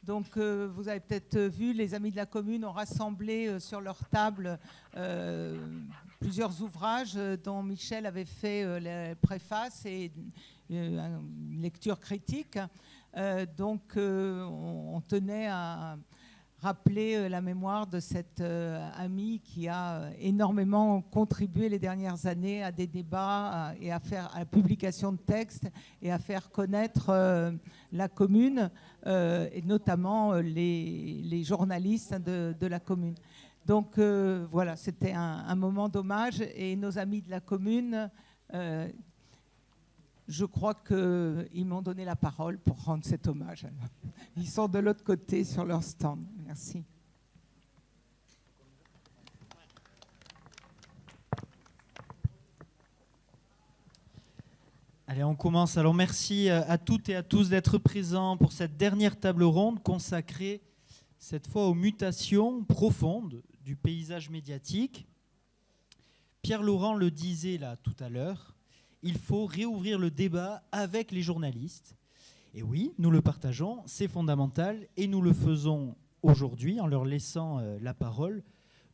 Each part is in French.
Donc, vous avez peut-être vu, les Amis de la Commune ont rassemblé sur leur table plusieurs ouvrages dont Michel avait fait la préface et une lecture critique. Donc, on tenait à rappeler la mémoire de cet ami qui a énormément contribué les dernières années à des débats et à la publication de textes et à faire connaître la commune et notamment les journalistes de la commune. Donc voilà, c'était un moment d'hommage et nos amis de la commune, je crois qu'ils m'ont donné la parole pour rendre cet hommage. Ils sont de l'autre côté sur leur stand. Merci. Allez, on commence. Alors merci à toutes et à tous d'être présents pour cette dernière table ronde consacrée cette fois aux mutations profondes du paysage médiatique. Pierre Laurent le disait là tout à l'heure, il faut réouvrir le débat avec les journalistes. Et oui, nous le partageons, c'est fondamental et nous le faisons aujourd'hui en leur laissant la parole,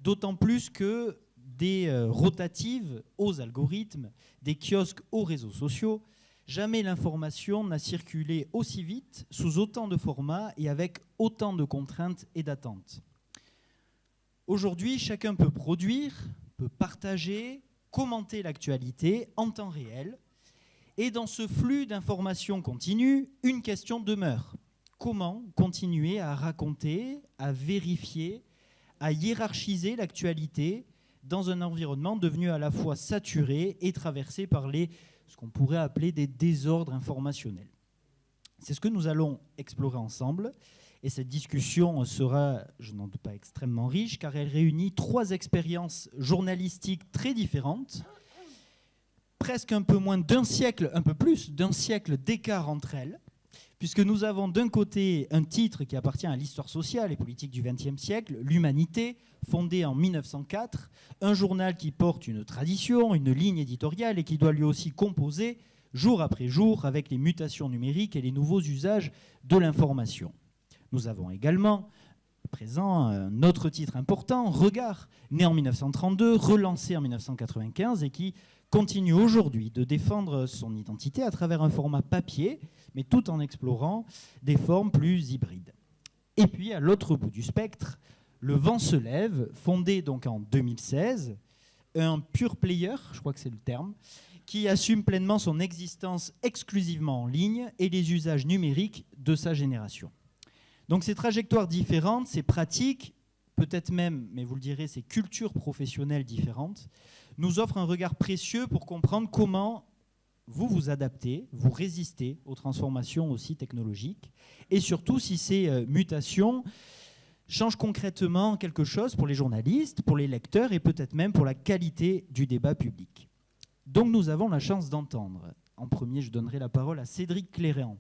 d'autant plus que des rotatives aux algorithmes, des kiosques aux réseaux sociaux, jamais l'information n'a circulé aussi vite, sous autant de formats et avec autant de contraintes et d'attentes. Aujourd'hui, chacun peut produire, peut partager, commenter l'actualité en temps réel. Et dans ce flux d'informations continue, une question demeure. Comment continuer à raconter, à vérifier, à hiérarchiser l'actualité dans un environnement devenu à la fois saturé et traversé par ce qu'on pourrait appeler des désordres informationnels? C'est ce que nous allons explorer ensemble. Et cette discussion sera, je n'en doute pas, extrêmement riche, car elle réunit 3 expériences journalistiques très différentes, presque un peu moins d'un siècle, un peu plus d'un siècle d'écart entre elles, puisque nous avons d'un côté un titre qui appartient à l'histoire sociale et politique du XXe siècle, L'Humanité, fondé en 1904, un journal qui porte une tradition, une ligne éditoriale et qui doit lui aussi composer jour après jour avec les mutations numériques et les nouveaux usages de l'information. Nous avons également présent un autre titre important, Regard, né en 1932, relancé en 1995 et qui continue aujourd'hui de défendre son identité à travers un format papier, mais tout en explorant des formes plus hybrides. Et puis, à l'autre bout du spectre, Le Vent se lève, fondé donc en 2016, un pure player, je crois que c'est le terme, qui assume pleinement son existence exclusivement en ligne et les usages numériques de sa génération. Donc ces trajectoires différentes, ces pratiques, peut-être même, mais vous le direz, ces cultures professionnelles différentes, nous offrent un regard précieux pour comprendre comment vous vous adaptez, vous résistez aux transformations aussi technologiques, et surtout si ces mutations changent concrètement quelque chose pour les journalistes, pour les lecteurs, et peut-être même pour la qualité du débat public. Donc nous avons la chance d'entendre. En premier, je donnerai la parole à Cédric Cléréan,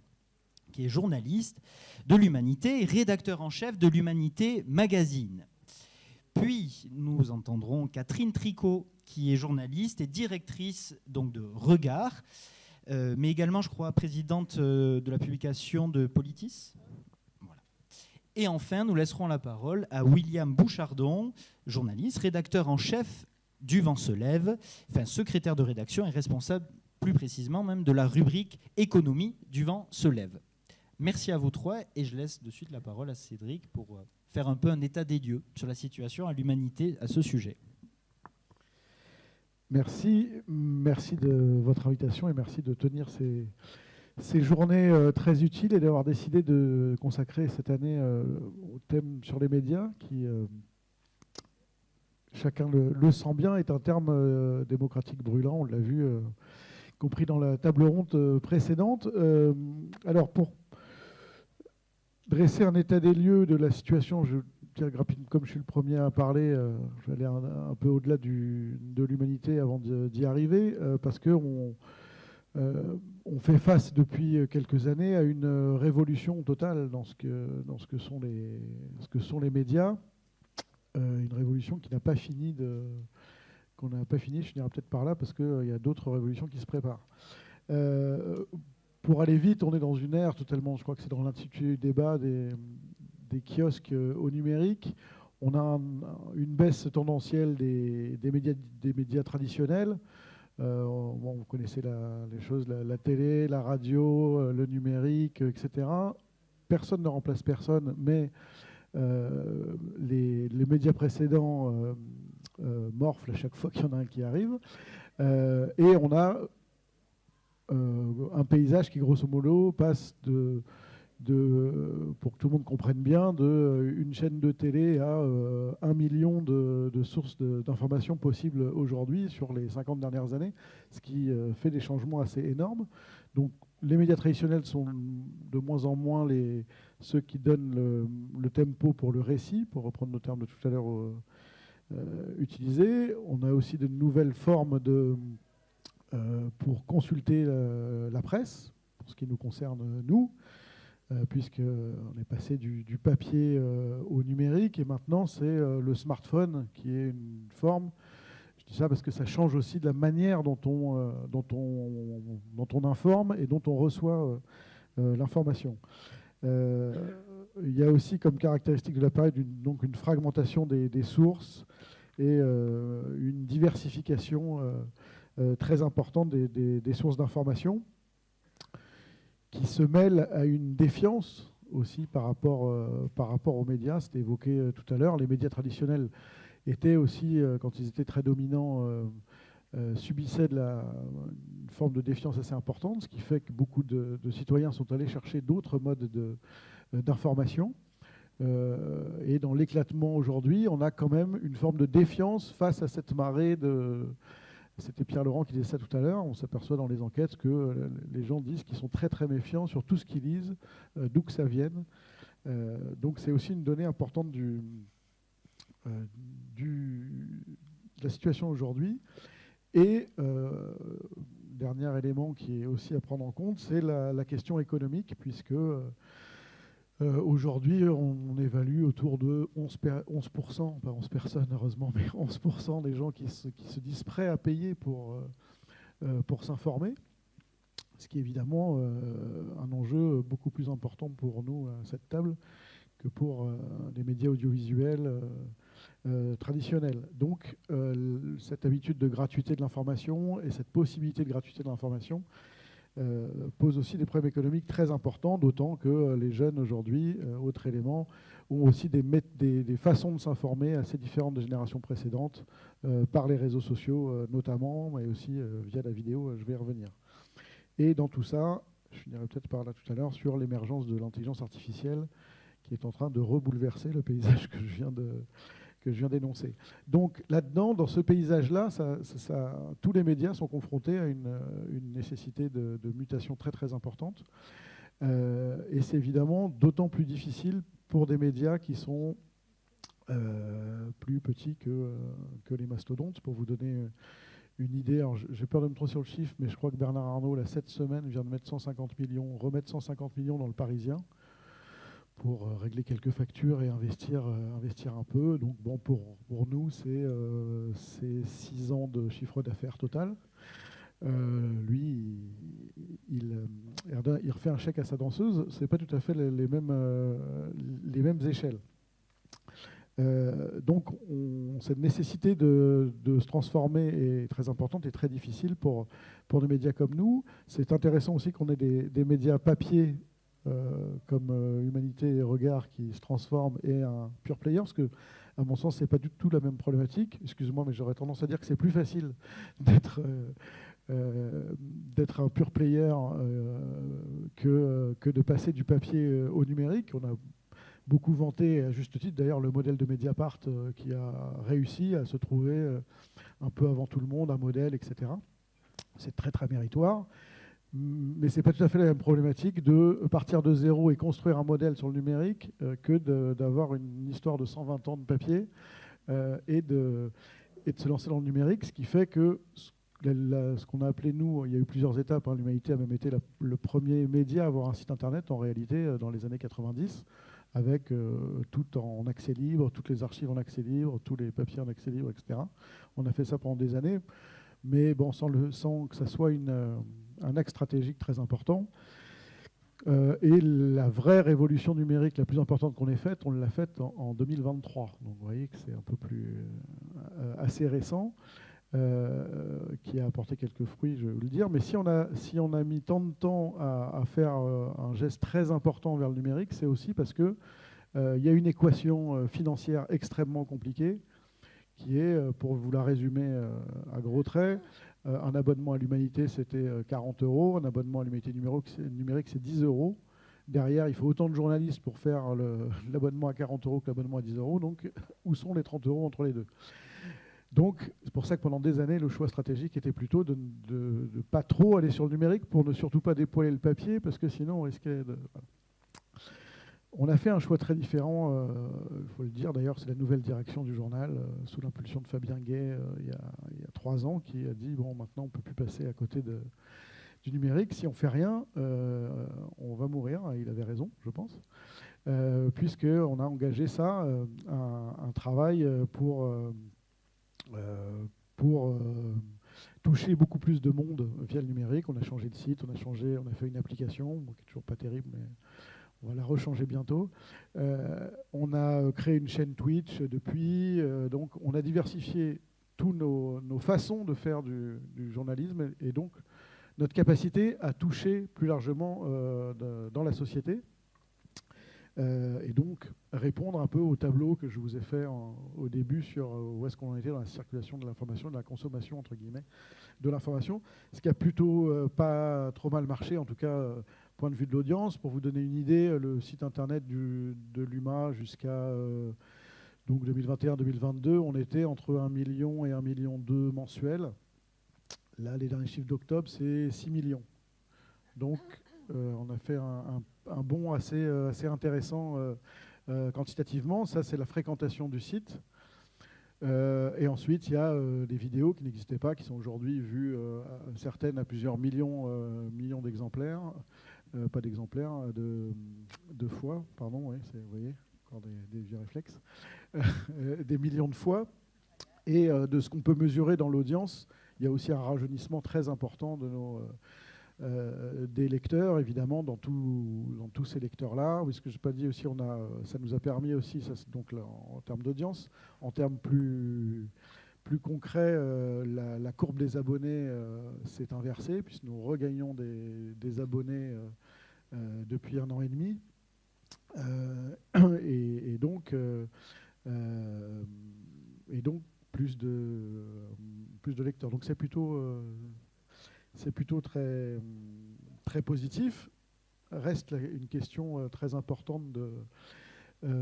qui est journaliste de l'Humanité et rédacteur en chef de l'Humanité Magazine. Puis, nous entendrons Catherine Tricot, qui est journaliste et directrice donc, de Regard, mais également, je crois, présidente de la publication de Politis. Voilà. Et enfin, nous laisserons la parole à William Bouchardon, journaliste, rédacteur en chef du Vent se lève, enfin secrétaire de rédaction et responsable plus précisément même de la rubrique économie du Vent se lève. Merci à vous 3 et je laisse de suite la parole à Cédric pour faire un peu un état des lieux sur la situation à l'Humanité à ce sujet. Merci de votre invitation et merci de tenir ces journées très utiles et d'avoir décidé de consacrer cette année au thème sur les médias qui, chacun le sent bien, est un terme démocratique brûlant, on l'a vu, compris dans la table ronde précédente. Alors pour dresser un état des lieux de la situation, je dirais rapidement, comme je suis le premier à parler, je vais aller un peu au-delà de l'Humanité avant d'y arriver, parce qu'on fait face depuis quelques années à une révolution totale dans ce que sont les médias, une révolution qui n'a pas fini qu'on n'a pas fini, je finirai peut-être par là, parce qu'il y a d'autres révolutions qui se préparent. Pour aller vite, on est dans une ère totalement, je crois que c'est dans l'intitulé du débat, des kiosques au numérique. On a une baisse tendancielle des médias traditionnels. Bon, vous connaissez les choses, la télé, la radio, le numérique, etc. Personne ne remplace personne, mais les médias précédents morflent à chaque fois qu'il y en a un qui arrive. Et on a un paysage qui, grosso modo, passe pour que tout le monde comprenne bien, une chaîne de télé à 1 million de sources d'informations possibles aujourd'hui sur les 50 dernières années, ce qui fait des changements assez énormes. Donc les médias traditionnels sont de moins en moins ceux qui donnent le tempo pour le récit, pour reprendre nos termes de tout à l'heure utilisés. On a aussi de nouvelles formes pour consulter la presse, pour ce qui nous concerne nous, puisqu'on est passé du papier au numérique, et maintenant c'est le smartphone qui est une forme. Je dis ça parce que ça change aussi de la manière dont on informe et dont on reçoit l'information. Il y a aussi comme caractéristique de l'appareil donc une fragmentation des sources et une diversification très importante des sources d'information, qui se mêle à une défiance aussi par rapport aux médias. C'était évoqué tout à l'heure. Les médias traditionnels étaient aussi, quand ils étaient très dominants, subissaient une forme de défiance assez importante, ce qui fait que beaucoup de citoyens sont allés chercher d'autres modes d'information. Et dans l'éclatement aujourd'hui, on a quand même une forme de défiance face à cette marée de... C'était Pierre Laurent qui disait ça tout à l'heure. On s'aperçoit dans les enquêtes que les gens disent qu'ils sont très très méfiants sur tout ce qu'ils lisent, d'où que ça vienne. Donc c'est aussi une donnée importante de la situation aujourd'hui. Et dernier élément qui est aussi à prendre en compte, c'est la question économique, puisque aujourd'hui, on évalue autour de 11%, pas 11 personnes heureusement, mais 11% des gens qui se disent prêts à payer pour s'informer, ce qui est évidemment un enjeu beaucoup plus important pour nous à cette table que pour les médias audiovisuels traditionnels. Donc cette habitude de gratuité de l'information et cette possibilité de gratuité de l'information pose aussi des problèmes économiques très importants, d'autant que les jeunes aujourd'hui, autre élément, ont aussi des façons de s'informer assez différentes des générations précédentes, par les réseaux sociaux notamment, mais aussi via la vidéo, je vais y revenir. Et dans tout ça, je finirai peut-être par là tout à l'heure, sur l'émergence de l'intelligence artificielle qui est en train de rebouleverser le paysage que je viens d'énoncer. Donc là-dedans, dans ce paysage-là, tous les médias sont confrontés à une nécessité de mutation très très importante. Et c'est évidemment d'autant plus difficile pour des médias qui sont plus petits que les mastodontes. Pour vous donner une idée, alors j'ai peur de me tromper sur le chiffre, mais je crois que Bernard Arnault, là, cette semaine, vient de mettre 150 millions, remettre 150 millions dans le Parisien, pour régler quelques factures et investir un peu. Donc bon, pour nous, c'est 6 ans de chiffre d'affaires total. Lui, il refait un chèque à sa danseuse. C'est pas tout à fait les mêmes échelles. Donc cette nécessité de se transformer est très importante et très difficile pour des médias comme nous. C'est intéressant aussi qu'on ait des médias papier comme Humanité et Regard qui se transforment, et un pure player, parce que à mon sens c'est pas du tout la même problématique. Excuse-moi, mais j'aurais tendance à dire que c'est plus facile d'être un pure player que de passer du papier au numérique. On a beaucoup vanté, à juste titre d'ailleurs, le modèle de Mediapart qui a réussi à se trouver un peu avant tout le monde, un modèle, etc. C'est très très méritoire. Mais ce n'est pas tout à fait la même problématique de partir de zéro et construire un modèle sur le numérique que d'avoir une histoire de 120 ans de papier et de se lancer dans le numérique, ce qui fait que ce qu'on a appelé, nous, il y a eu plusieurs étapes, hein, l'Humanité a même été le premier média à avoir un site internet en réalité dans les années 90, avec tout en accès libre, toutes les archives en accès libre, tous les papiers en accès libre, etc. On a fait ça pendant des années, mais bon, sans que ça soit un axe stratégique très important. Et la vraie révolution numérique la plus importante qu'on ait faite, on l'a faite en 2023. Donc vous voyez que c'est un peu plus assez récent, qui a apporté quelques fruits, je vais vous le dire. Mais si on a mis tant de temps à faire un geste très important vers le numérique, c'est aussi parce que il y a une équation financière extrêmement compliquée qui est, pour vous la résumer à gros traits, un abonnement à l'Humanité, c'était 40 €. Un abonnement à l'Humanité numérique, c'est 10 €. Derrière, il faut autant de journalistes pour faire l'abonnement à 40 € que l'abonnement à 10 €. Donc, où sont les 30 € entre les deux? Donc, c'est pour ça que pendant des années, le choix stratégique était plutôt de ne pas trop aller sur le numérique pour ne surtout pas dépoiler le papier, parce que sinon, on risquait de... Voilà. On a fait un choix très différent, il faut le dire. D'ailleurs, c'est la nouvelle direction du journal, sous l'impulsion de Fabien Gay, il y a 3 ans, qui a dit, bon, maintenant, on ne peut plus passer à côté du numérique. Si on ne fait rien, on va mourir. Et il avait raison, je pense, puisqu'on a engagé ça, un travail pour toucher beaucoup plus de monde via le numérique. On a changé de site, on a fait une application, qui n'est toujours pas terrible, mais... on va la rechanger bientôt. On a créé une chaîne Twitch depuis. Donc, on a diversifié toutes nos façons de faire du journalisme et donc notre capacité à toucher plus largement dans la société. Et donc, répondre un peu au tableau que je vous ai fait au début sur où est-ce qu'on en était dans la circulation de l'information, de la consommation, entre guillemets, de l'information. Ce qui a plutôt pas trop mal marché, en tout cas... point de vue de l'audience. Pour vous donner une idée, le site internet de l'UMA jusqu'à 2021-2022, on était entre 1 million et 1,2 million mensuels. Là, les derniers chiffres d'octobre, c'est 6 millions. Donc, on a fait un bond assez intéressant quantitativement. Ça, c'est la fréquentation du site. Et ensuite, il y a des vidéos qui n'existaient pas, qui sont aujourd'hui vues, certaines à plusieurs millions d'exemplaires. Pas d'exemplaires, de fois, pardon, oui, vous voyez, encore des vieux réflexes, des millions de fois. Et de ce qu'on peut mesurer dans l'audience, il y a aussi un rajeunissement très important des lecteurs, évidemment, dans tous ces lecteurs-là. Oui, ce que je n'ai pas dit aussi, ça nous a permis aussi, ça, donc là, en termes d'audience, en termes plus concret, la courbe des abonnés s'est inversée, puisque nous regagnons des abonnés depuis 1 an et demi. Et donc plus de lecteurs. Donc c'est plutôt très, très positif. Reste une question très importante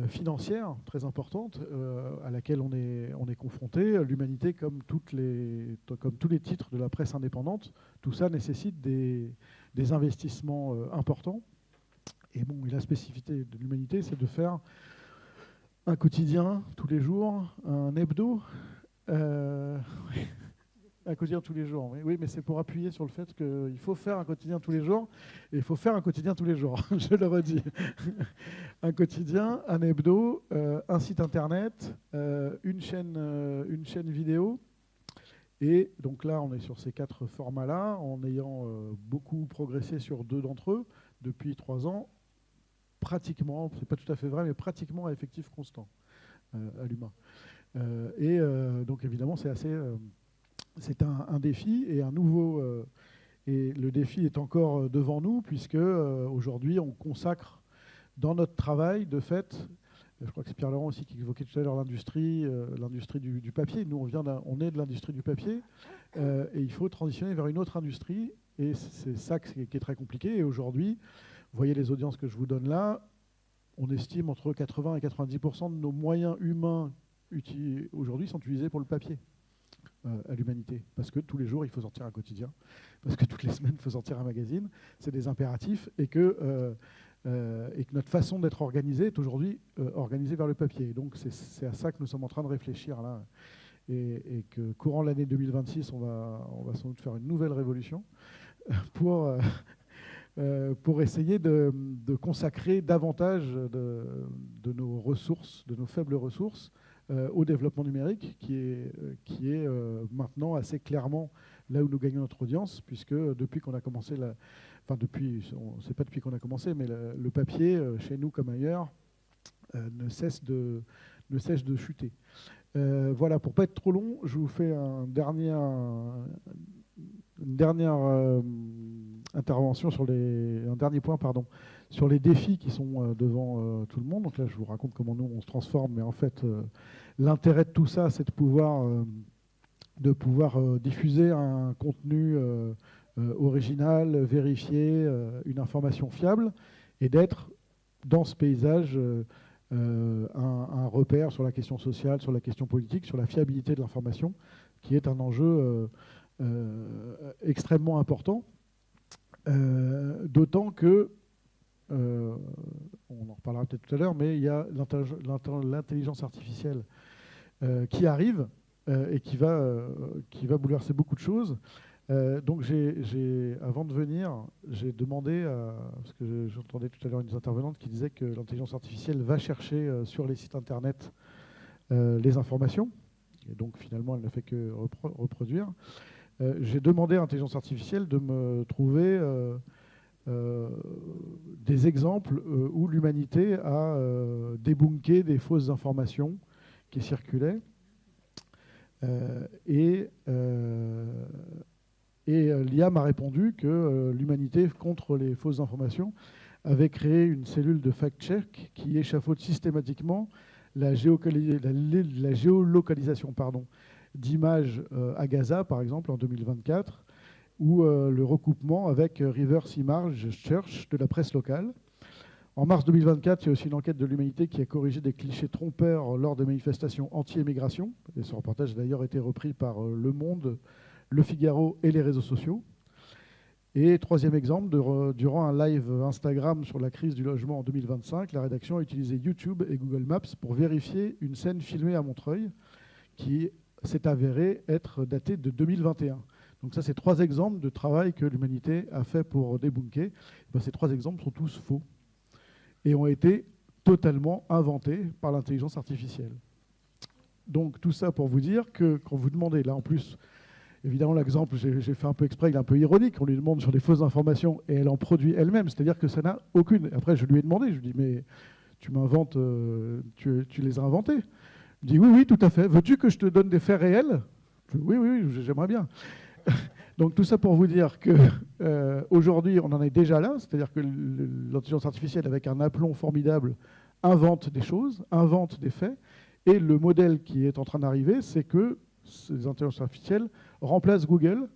financière, très importante, à laquelle on est confronté. L'Humanité, comme tous les titres de la presse indépendante, tout ça nécessite des investissements importants. Et bon, la spécificité de l'Humanité, c'est de faire un quotidien tous les jours, un hebdo. Un quotidien tous les jours, oui, mais c'est pour appuyer sur le fait qu'il faut faire un quotidien tous les jours, et il faut faire un quotidien tous les jours, je le redis. Un quotidien, un hebdo, un site internet, une chaîne vidéo, et donc là, on est sur ces 4 formats-là, en ayant beaucoup progressé sur 2 d'entre eux, depuis 3 ans, pratiquement, c'est pas tout à fait vrai, mais pratiquement à effectif constant à l'humain. Et donc évidemment, c'est un défi et un nouveau. Et le défi est encore devant nous, puisque aujourd'hui, on consacre dans notre travail, de fait, je crois que c'est Pierre Laurent aussi qui évoquait tout à l'heure l'industrie du papier. Nous, on est de l'industrie du papier, et il faut transitionner vers une autre industrie, et c'est ça qui est très compliqué. Et aujourd'hui, vous voyez les audiences que je vous donne là, on estime entre 80 et 90% de nos moyens humains aujourd'hui sont utilisés pour le papier. À l'Humanité, parce que tous les jours il faut sortir un quotidien, parce que toutes les semaines il faut sortir un magazine, c'est des impératifs, et que notre façon d'être organisée est aujourd'hui organisée vers le papier. Et donc c'est à ça que nous sommes en train de réfléchir là, et que courant l'année 2026 on va sans doute faire une nouvelle révolution pour essayer de consacrer davantage de nos ressources, de nos faibles ressources, au développement numérique, qui est maintenant assez clairement là où nous gagnons notre audience, puisque depuis qu'on a commencé, c'est pas depuis qu'on a commencé, mais le papier, chez nous comme ailleurs, ne cesse de chuter. Voilà, pour pas être trop long, je vous fais une dernière intervention un dernier point, pardon, sur les défis qui sont devant tout le monde. Donc là, je vous raconte comment nous on se transforme, mais en fait, l'intérêt de tout ça, c'est de pouvoir diffuser un contenu original, vérifié, une information fiable, et d'être dans ce paysage un repère sur la question sociale, sur la question politique, sur la fiabilité de l'information, qui est un enjeu extrêmement important, d'autant que, on en reparlera peut-être tout à l'heure, mais il y a l'intelligence artificielle qui arrive et qui va bouleverser beaucoup de choses. Donc avant de venir, j'ai demandé, parce que j'entendais tout à l'heure une intervenante qui disait que l'intelligence artificielle va chercher sur les sites internet les informations, et donc finalement elle n'a fait que reproduire. J'ai demandé à l'intelligence artificielle de me trouver des exemples où l'humanité a débunké des fausses informations qui circulaient. Et l'IA m'a répondu que l'humanité, contre les fausses informations, avait créé une cellule de fact-check qui échafaude systématiquement la géolocalisation d'images à Gaza, par exemple, en 2024, ou le recoupement avec Reverse Image Search de la presse locale. En mars 2024, il y a aussi une enquête de l'Humanité qui a corrigé des clichés trompeurs lors des manifestations anti-immigration. Et ce reportage a d'ailleurs été repris par Le Monde, Le Figaro et les réseaux sociaux. Et troisième exemple, durant un live Instagram sur la crise du logement en 2025, la rédaction a utilisé YouTube et Google Maps pour vérifier une scène filmée à Montreuil qui s'est avérée être datée de 2021. Donc ça, c'est 3 exemples de travail que l'humanité a fait pour débunker. Ces 3 exemples sont tous faux et ont été totalement inventés par l'intelligence artificielle. Donc tout ça pour vous dire que quand vous demandez, là en plus, évidemment l'exemple, j'ai fait un peu exprès, il est un peu ironique, on lui demande sur des fausses informations et elle en produit elle-même, c'est-à-dire que ça n'a aucune... Après je lui ai demandé, je lui ai dit mais tu m'inventes, tu les as inventés. Il me dit oui, tout à fait, veux-tu que je te donne des faits réels? Oui, j'aimerais bien. Donc tout ça pour vous dire qu'aujourd'hui, on en est déjà là, c'est-à-dire que l'intelligence artificielle, avec un aplomb formidable, invente des choses, invente des faits, et le modèle qui est en train d'arriver, c'est que ces intelligences artificielles remplacent Google,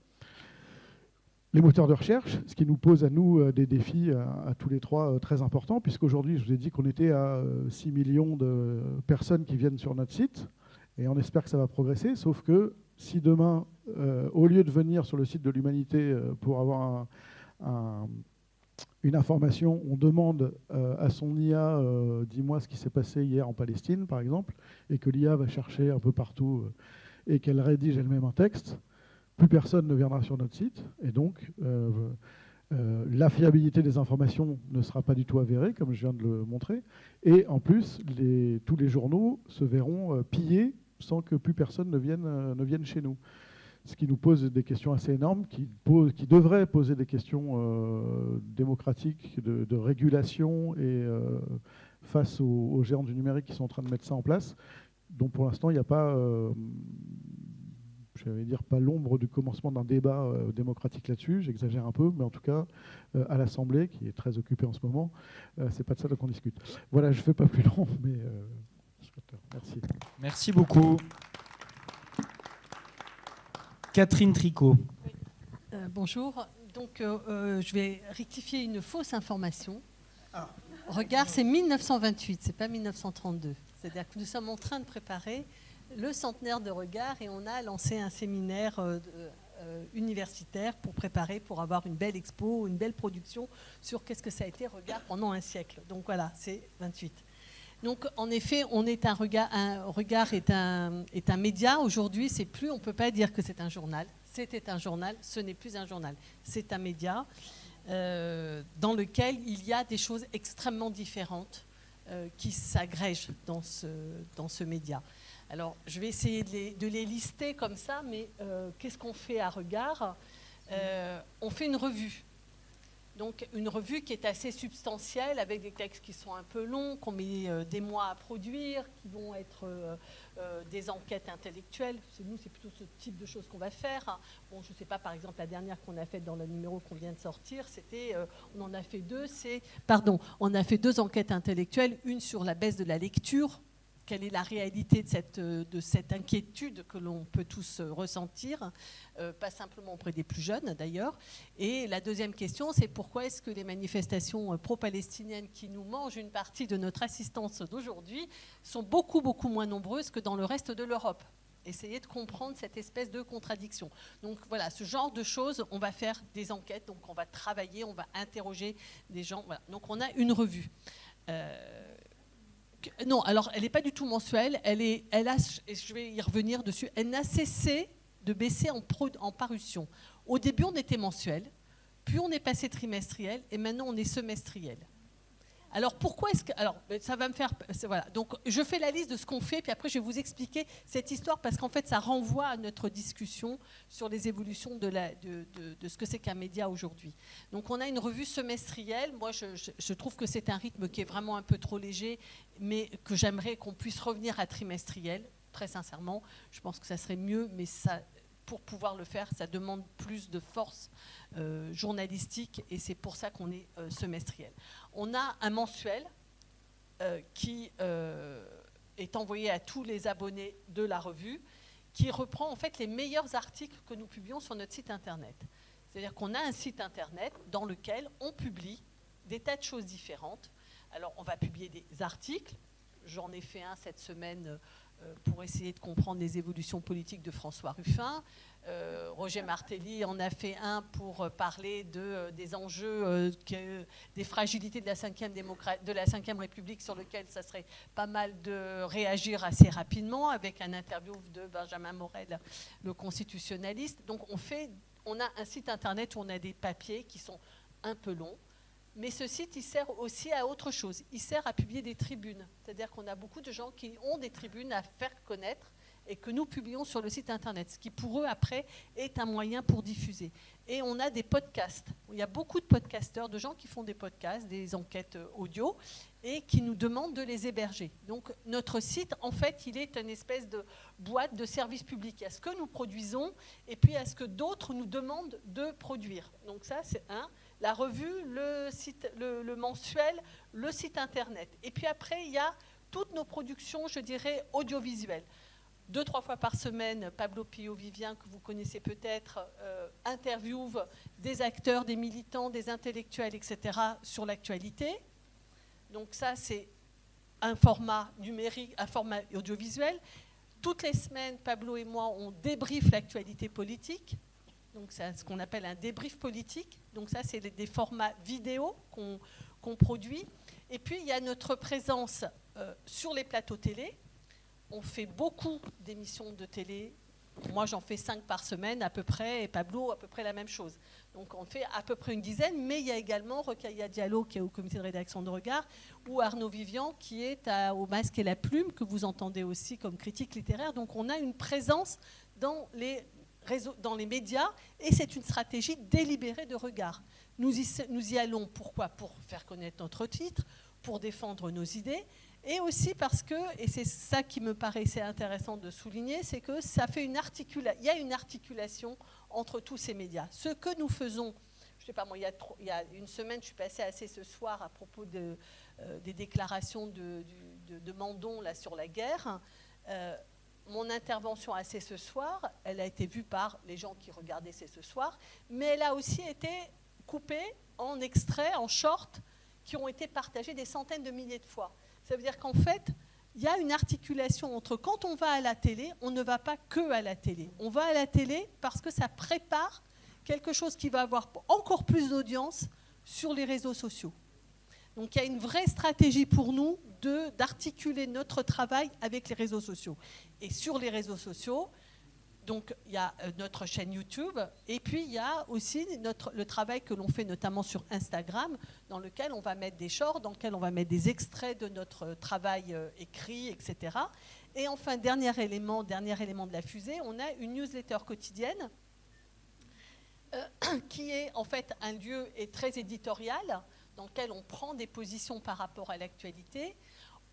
les moteurs de recherche, ce qui nous pose à nous des défis à tous les 3 très importants, puisqu'aujourd'hui, je vous ai dit qu'on était à 6 millions de personnes qui viennent sur notre site, et on espère que ça va progresser, sauf que si demain, au lieu de venir sur le site de l'Humanité pour avoir une information, on demande à son IA, dis-moi ce qui s'est passé hier en Palestine, par exemple, et que l'IA va chercher un peu partout et qu'elle rédige elle-même un texte, plus personne ne viendra sur notre site. Et donc, la fiabilité des informations ne sera pas du tout avérée, comme je viens de le montrer. Et en plus, tous les journaux se verront pillés sans que plus personne ne vienne chez nous. Ce qui nous pose des questions assez énormes, qui devraient poser des questions démocratiques, de régulation, et face aux géants du numérique qui sont en train de mettre ça en place, dont pour l'instant il n'y a pas, pas l'ombre du commencement d'un débat démocratique là-dessus, j'exagère un peu, mais en tout cas, à l'Assemblée, qui est très occupée en ce moment, c'est pas de ça qu'on discute. Voilà, je ne fais pas plus long, mais... Merci. Merci beaucoup. Catherine Tricot. Bonjour. Donc, je vais rectifier une fausse information. Regard, c'est 1928, c'est pas 1932. C'est-à-dire que nous sommes en train de préparer le centenaire de Regard et on a lancé un séminaire universitaire pour avoir une belle expo, une belle production sur qu'est-ce que ça a été Regard pendant un siècle. Donc voilà, c'est 28. Donc, en effet, Regard est un média. Aujourd'hui, on ne peut pas dire que c'est un journal. C'était un journal, ce n'est plus un journal. C'est un média dans lequel il y a des choses extrêmement différentes qui s'agrègent dans ce média. Alors, je vais essayer de les lister comme ça, mais qu'est-ce qu'on fait à Regard ? On fait une revue. Donc, une revue qui est assez substantielle, avec des textes qui sont un peu longs, qu'on met des mois à produire, qui vont être des enquêtes intellectuelles. Nous, c'est plutôt ce type de choses qu'on va faire. Bon, je ne sais pas, par exemple, la dernière qu'on a faite dans le numéro qu'on vient de sortir, c'était, on en a fait deux, on a fait 2 enquêtes intellectuelles, une sur la baisse de la lecture. Quelle est la réalité de cette inquiétude que l'on peut tous ressentir, pas simplement auprès des plus jeunes d'ailleurs. Et la deuxième question, c'est pourquoi est-ce que les manifestations pro-palestiniennes qui nous mangent une partie de notre assistance d'aujourd'hui sont beaucoup, beaucoup moins nombreuses que dans le reste de l'Europe ? Essayer de comprendre cette espèce de contradiction. Donc voilà, ce genre de choses, on va faire des enquêtes, donc on va travailler, on va interroger des gens. Voilà. Donc on a une revue. Non, alors elle n'est pas du tout mensuelle, je vais y revenir dessus, elle n'a cessé de baisser en parution. Au début, on était mensuel, puis on est passé trimestriel, et maintenant on est semestriel. Alors pourquoi est-ce que... Alors ça va me faire... Voilà. Donc je fais la liste de ce qu'on fait, puis après je vais vous expliquer cette histoire, parce qu'en fait ça renvoie à notre discussion sur les évolutions de ce que c'est qu'un média aujourd'hui. Donc on a une revue semestrielle. Moi je trouve que c'est un rythme qui est vraiment un peu trop léger, mais que j'aimerais qu'on puisse revenir à trimestriel, très sincèrement. Je pense que ça serait mieux, mais ça... Pour pouvoir le faire, ça demande plus de force journalistique, et c'est pour ça qu'on est semestriel. On a un mensuel qui est envoyé à tous les abonnés de la revue, qui reprend en fait les meilleurs articles que nous publions sur notre site internet. C'est-à-dire qu'on a un site internet dans lequel on publie des tas de choses différentes. Alors on va publier des articles, j'en ai fait un cette semaine pour essayer de comprendre les évolutions politiques de François Ruffin. Roger Martelly en a fait un pour parler des enjeux, des fragilités de la 5e République, sur lequel ça serait pas mal de réagir assez rapidement, avec un interview de Benjamin Morel, le constitutionnaliste. Donc on a un site internet où on a des papiers qui sont un peu longs. Mais ce site, il sert aussi à autre chose. Il sert à publier des tribunes. C'est-à-dire qu'on a beaucoup de gens qui ont des tribunes à faire connaître et que nous publions sur le site internet, ce qui pour eux, après, est un moyen pour diffuser. Et on a des podcasts. Il y a beaucoup de podcasteurs, de gens qui font des podcasts, des enquêtes audio, et qui nous demandent de les héberger. Donc notre site, en fait, il est une espèce de boîte de service public. Il y a ce que nous produisons, et puis il y a ce que d'autres nous demandent de produire. Donc ça, c'est un. La revue, le mensuel, le site internet. Et puis après, il y a toutes nos productions, je dirais, audiovisuelles. 2-3 fois par semaine, Pablo Pio-Vivien, que vous connaissez peut-être, interviewe des acteurs, des militants, des intellectuels, etc., sur l'actualité. Donc ça, c'est un format numérique, un format audiovisuel. Toutes les semaines, Pablo et moi, on débriefe l'actualité politique. Donc c'est ce qu'on appelle un débrief politique. Donc ça, c'est des formats vidéo qu'on produit. Et puis, il y a notre présence sur les plateaux télé. On fait beaucoup d'émissions de télé. Moi, j'en fais 5 par semaine à peu près, et Pablo, à peu près la même chose. Donc on fait à peu près une dizaine, mais il y a également Rokhaya Diallo, qui est au comité de rédaction de Regard, ou Arnaud Vivian, qui est au Masque et la Plume, que vous entendez aussi comme critique littéraire. Donc on a une présence dans les médias, et c'est une stratégie délibérée de Regard. Nous y allons, pourquoi ? Pour faire connaître notre titre, pour défendre nos idées, et aussi parce que, et c'est ça qui me paraissait intéressant de souligner, c'est que ça fait il y a une articulation entre tous ces médias. Ce que nous faisons, je ne sais pas moi, il y a une semaine, je suis passée assez ce soir à propos des déclarations de Mandon là, sur la guerre. Mon intervention à C'est ce soir, elle a été vue par les gens qui regardaient C'est ce soir, mais elle a aussi été coupée en extraits, en shorts, qui ont été partagés des centaines de milliers de fois. Ça veut dire qu'en fait, il y a une articulation entre quand on va à la télé, on ne va pas que à la télé. On va à la télé parce que ça prépare quelque chose qui va avoir encore plus d'audience sur les réseaux sociaux. Donc il y a une vraie stratégie pour nous d'articuler notre travail avec les réseaux sociaux. Et sur les réseaux sociaux, Donc, il y a notre chaîne YouTube, et puis il y a aussi le travail que l'on fait notamment sur Instagram, dans lequel on va mettre des shorts, dans lequel on va mettre des extraits de notre travail écrit, etc. Et enfin, dernier élément de la fusée, on a une newsletter quotidienne qui est en fait un lieu très éditorial, dans lequel on prend des positions par rapport à l'actualité.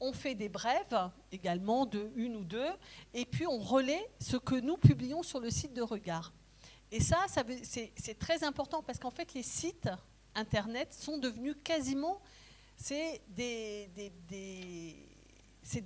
On fait des brèves également de 1 ou 2, et puis on relaie ce que nous publions sur le site de Regard. Et ça c'est très important parce qu'en fait, les sites Internet sont devenus quasiment, c'est des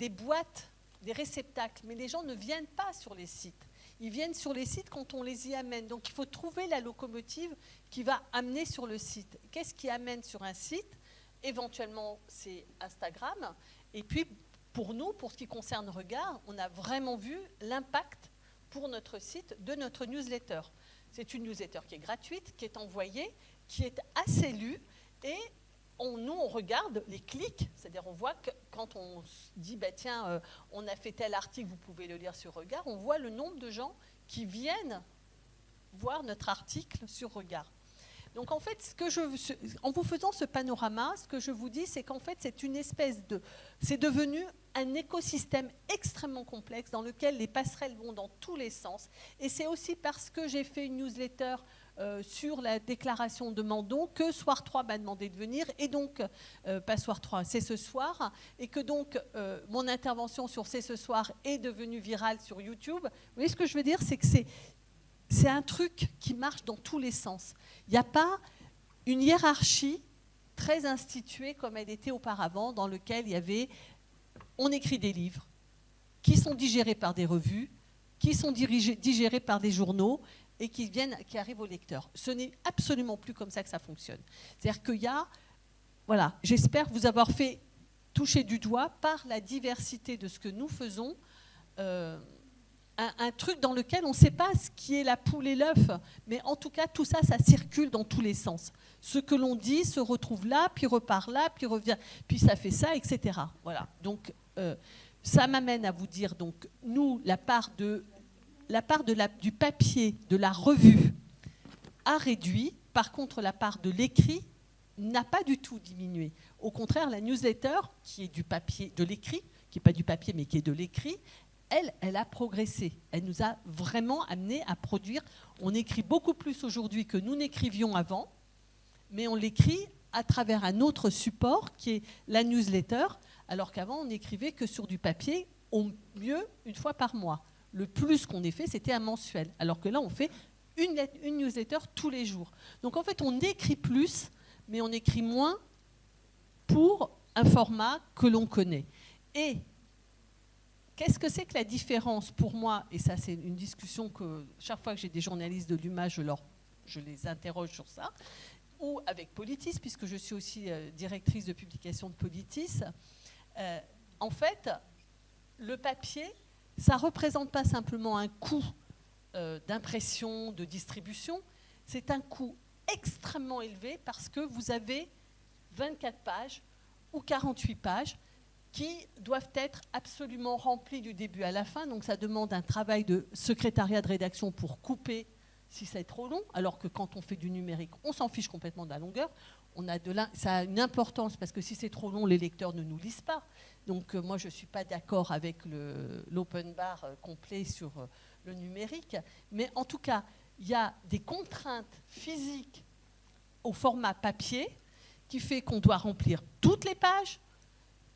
boîtes, des réceptacles, mais les gens ne viennent pas sur les sites. Ils viennent sur les sites quand on les y amène. Donc il faut trouver la locomotive qui va amener sur le site. Qu'est-ce qui amène sur un site ? Éventuellement, c'est Instagram. Et puis, pour nous, pour ce qui concerne Regard, on a vraiment vu l'impact pour notre site de notre newsletter. C'est une newsletter qui est gratuite, qui est envoyée, qui est assez lue. Et nous, on regarde les clics. C'est-à-dire, on voit que quand on dit, bah, tiens, on a fait tel article, vous pouvez le lire sur Regard, on voit le nombre de gens qui viennent voir notre article sur Regard. Donc en fait, en vous faisant ce panorama, ce que je vous dis, c'est qu'en fait, c'est devenu un écosystème extrêmement complexe dans lequel les passerelles vont dans tous les sens. Et c'est aussi parce que j'ai fait une newsletter sur la déclaration de Mandon que Soir 3 m'a demandé de venir, et donc, pas Soir 3, c'est ce soir, et que donc mon intervention sur C'est ce soir est devenue virale sur YouTube. Vous voyez ce que je veux dire, c'est que c'est un truc qui marche dans tous les sens. Il n'y a pas une hiérarchie très instituée comme elle était auparavant, dans lequel on écrit des livres qui sont digérés par des revues, qui sont digérés par des journaux et qui arrivent au lecteur. Ce n'est absolument plus comme ça que ça fonctionne. C'est-à-dire qu'il y a, voilà, j'espère vous avoir fait toucher du doigt par la diversité de ce que nous faisons, un truc dans lequel on ne sait pas ce qui est la poule et l'œuf, mais en tout cas, tout ça, ça circule dans tous les sens. Ce que l'on dit se retrouve là, puis repart là, puis revient, puis ça fait ça, etc. Voilà. Donc, ça m'amène à vous dire, donc, nous, la part du papier, de la revue, a réduit. Par contre, la part de l'écrit n'a pas du tout diminué. Au contraire, la newsletter, qui est du papier, de l'écrit, qui n'est pas du papier, mais qui est de l'écrit, elle a progressé. Elle nous a vraiment amené à produire. On écrit beaucoup plus aujourd'hui que nous n'écrivions avant, mais on l'écrit à travers un autre support qui est la newsletter, alors qu'avant, on n'écrivait que sur du papier, au mieux une fois par mois. Le plus qu'on ait fait, c'était un mensuel, alors que là, on fait une newsletter tous les jours. Donc en fait, on écrit plus, mais on écrit moins pour un format que l'on connaît. Et qu'est-ce que c'est que la différence pour moi? Et ça, c'est une discussion que chaque fois que j'ai des journalistes de l'UMA, je les interroge sur ça, ou avec Politis, puisque je suis aussi directrice de publication de Politis. En fait, le papier, ça ne représente pas simplement un coût d'impression, de distribution, c'est un coût extrêmement élevé parce que vous avez 24 pages ou 48 pages qui doivent être absolument remplies du début à la fin. Donc ça demande un travail de secrétariat de rédaction pour couper si c'est trop long, alors que quand on fait du numérique, on s'en fiche complètement de la longueur. Ça a une importance parce que si c'est trop long, les lecteurs ne nous lisent pas. Donc moi, je ne suis pas d'accord avec l'open bar complet sur le numérique. Mais en tout cas, il y a des contraintes physiques au format papier qui fait qu'on doit remplir toutes les pages.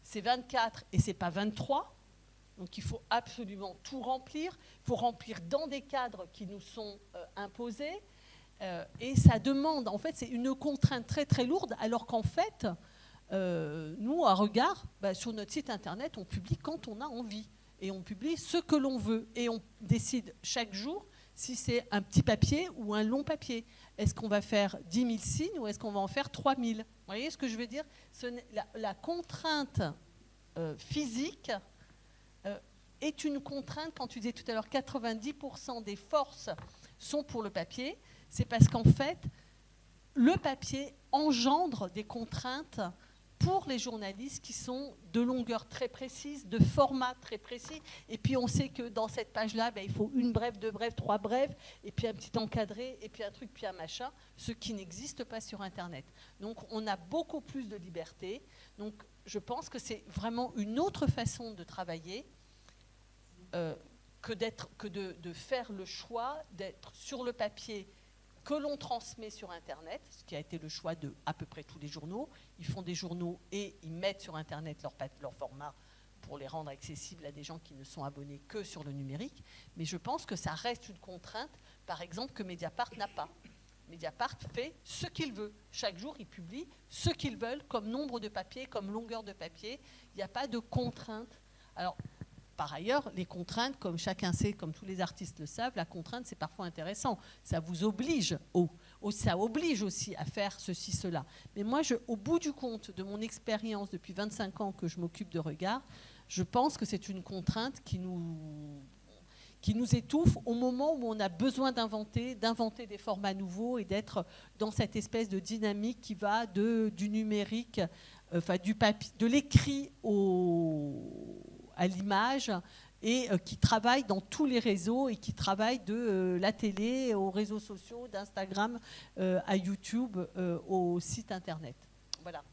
C'est 24 et ce n'est pas 23. Donc il faut absolument tout remplir. Il faut remplir dans des cadres qui nous sont imposés. Et ça demande, en fait, c'est une contrainte très très lourde, alors qu'en fait, nous, à Regard, sur notre site internet, on publie quand on a envie. Et on publie ce que l'on veut. Et on décide chaque jour si c'est un petit papier ou un long papier. Est-ce qu'on va faire 10 000 signes ou est-ce qu'on va en faire 3 000 ? Vous voyez ce que je veux dire ? La contrainte physique est une contrainte, quand tu disais tout à l'heure 90% des forces sont pour le papier, c'est parce qu'en fait, le papier engendre des contraintes pour les journalistes qui sont de longueur très précise, de format très précis. Et puis on sait que dans cette page-là, il faut une brève, deux brèves, trois brèves, et puis un petit encadré, et puis un truc, puis un machin, ce qui n'existe pas sur Internet. Donc on a beaucoup plus de liberté. Donc je pense que c'est vraiment une autre façon de travailler que de faire le choix d'être sur le papier que l'on transmet sur Internet, ce qui a été le choix de à peu près tous les journaux. Ils font des journaux et ils mettent sur Internet leur format pour les rendre accessibles à des gens qui ne sont abonnés que sur le numérique. Mais je pense que ça reste une contrainte, par exemple, que Mediapart n'a pas. Mediapart fait ce qu'il veut. Chaque jour, ils publient ce qu'ils veulent comme nombre de papier, comme longueur de papier. Il n'y a pas de contrainte. Alors, par ailleurs, les contraintes, comme chacun sait, comme tous les artistes le savent, la contrainte, c'est parfois intéressant. Ça vous oblige, ça oblige aussi à faire ceci, cela. Mais moi, au bout du compte de mon expérience depuis 25 ans que je m'occupe de Regard, je pense que c'est une contrainte qui nous étouffe au moment où on a besoin d'inventer des formats nouveaux et d'être dans cette espèce de dynamique qui va du numérique, du papier, de l'écrit à l'image, et qui travaille dans tous les réseaux et qui travaille de la télé aux réseaux sociaux, d'Instagram à YouTube, au site internet. Voilà.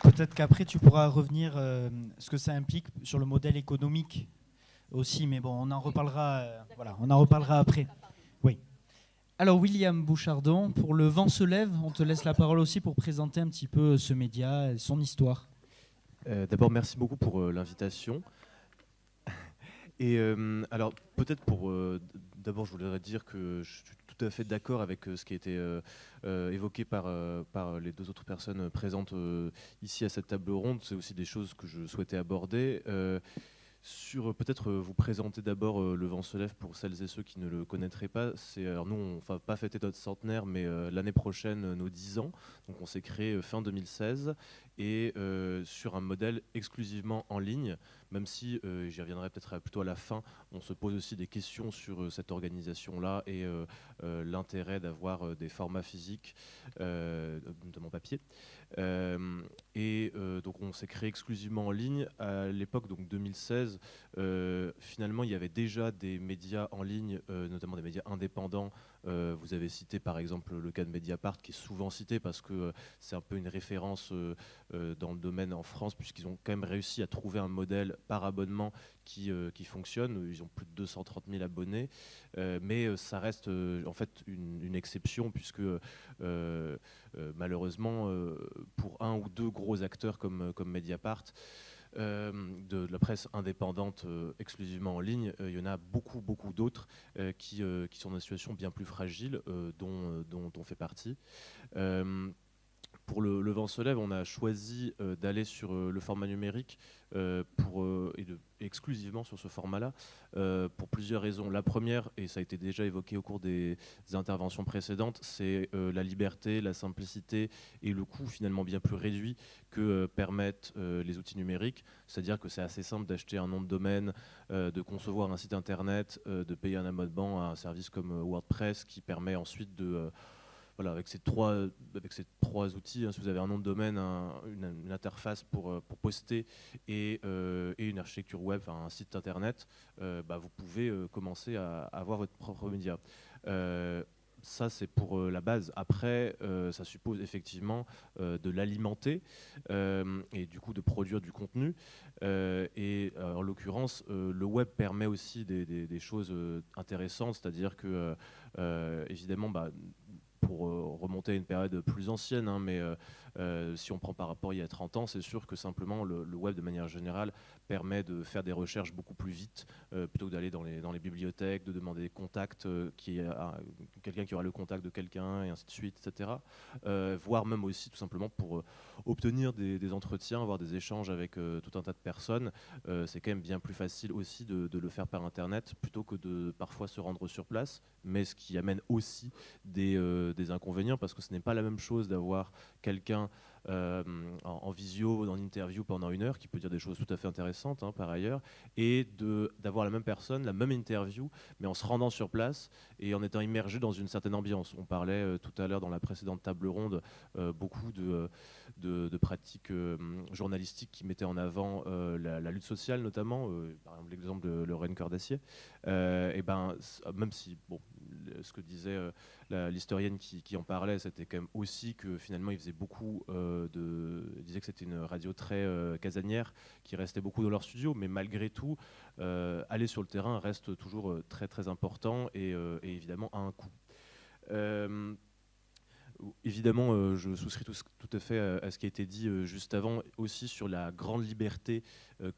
Peut-être qu'après tu pourras revenir ce que ça implique sur le modèle économique aussi, mais bon, on en reparlera. On en reparlera après. Oui. Alors William Bouchardon, pour Le Vent se lève, on te laisse la parole aussi pour présenter un petit peu ce média et son histoire. D'abord, merci beaucoup pour l'invitation. Et alors, peut-être d'abord, je voudrais dire que je suis tout à fait d'accord avec ce qui a été évoqué par les deux autres personnes présentes ici à cette table ronde. C'est aussi des choses que je souhaitais aborder. Peut-être vous présenter d'abord Le Vent se lève pour celles et ceux qui ne le connaîtraient pas. Alors nous, on ne va pas fêter notre centenaire, mais l'année prochaine, nos 10 ans. Donc on s'est créé fin 2016 et sur un modèle exclusivement en ligne, même si, j'y reviendrai peut-être plutôt à la fin, on se pose aussi des questions sur cette organisation-là et l'intérêt d'avoir des formats physiques, notamment papier. Donc on s'est créé exclusivement en ligne. À l'époque, donc 2016, finalement, il y avait déjà des médias en ligne, notamment des médias indépendants. Vous avez cité par exemple le cas de Mediapart, qui est souvent cité parce que c'est un peu une référence dans le domaine en France, puisqu'ils ont quand même réussi à trouver un modèle par abonnement qui fonctionne. Ils ont plus de 230 000 abonnés, mais ça reste en fait une exception, puisque malheureusement, pour un ou deux gros acteurs comme Mediapart, de la presse indépendante exclusivement en ligne, il y en a beaucoup d'autres qui sont dans une situation bien plus fragile, dont on fait partie. Pour le Vent se lève, on a choisi d'aller sur le format numérique exclusivement sur ce format-là, pour plusieurs raisons. La première, et ça a été déjà évoqué au cours des interventions précédentes, c'est la liberté, la simplicité et le coût finalement bien plus réduit que permettent les outils numériques. C'est-à-dire que c'est assez simple d'acheter un nom de domaine, de concevoir un site internet, de payer un abonnement à un service comme WordPress qui permet ensuite de... avec ces trois outils, si vous avez un nom de domaine, une interface pour poster et une architecture web, un site internet, vous pouvez commencer à avoir votre propre média. Ça, c'est pour la base. Après, ça suppose effectivement de l'alimenter et du coup de produire du contenu. En l'occurrence, le web permet aussi des choses intéressantes, c'est-à-dire que, évidemment, pour remonter à une période plus ancienne, mais si on prend par rapport il y a 30 ans, c'est sûr que simplement le web de manière générale permet de faire des recherches beaucoup plus vite, plutôt que d'aller dans les bibliothèques, de demander des contacts, quelqu'un qui aura le contact de quelqu'un, et ainsi de suite, etc. Voire même aussi tout simplement pour obtenir des entretiens, avoir des échanges avec tout un tas de personnes. C'est quand même bien plus facile aussi de le faire par Internet plutôt que de parfois se rendre sur place, mais ce qui amène aussi des inconvénients, parce que ce n'est pas la même chose d'avoir quelqu'un en visio, en interview pendant 1 heure, qui peut dire des choses tout à fait intéressantes par ailleurs, et d'avoir la même personne, la même interview, mais en se rendant sur place et en étant immergé dans une certaine ambiance. On parlait tout à l'heure dans la précédente table ronde beaucoup de pratiques journalistiques qui mettaient en avant la lutte sociale notamment, par exemple l'exemple de Lorraine Cœur d'Acier. Et ben, même si bon, ce que disait l'historienne qui en parlait, c'était quand même aussi que finalement il faisait beaucoup il disait que c'était une radio très casanière, qui restait beaucoup dans leur studio, mais malgré tout, aller sur le terrain reste toujours très très important et évidemment à un coût. Évidemment, je souscris tout à fait à ce qui a été dit juste avant, aussi sur la grande liberté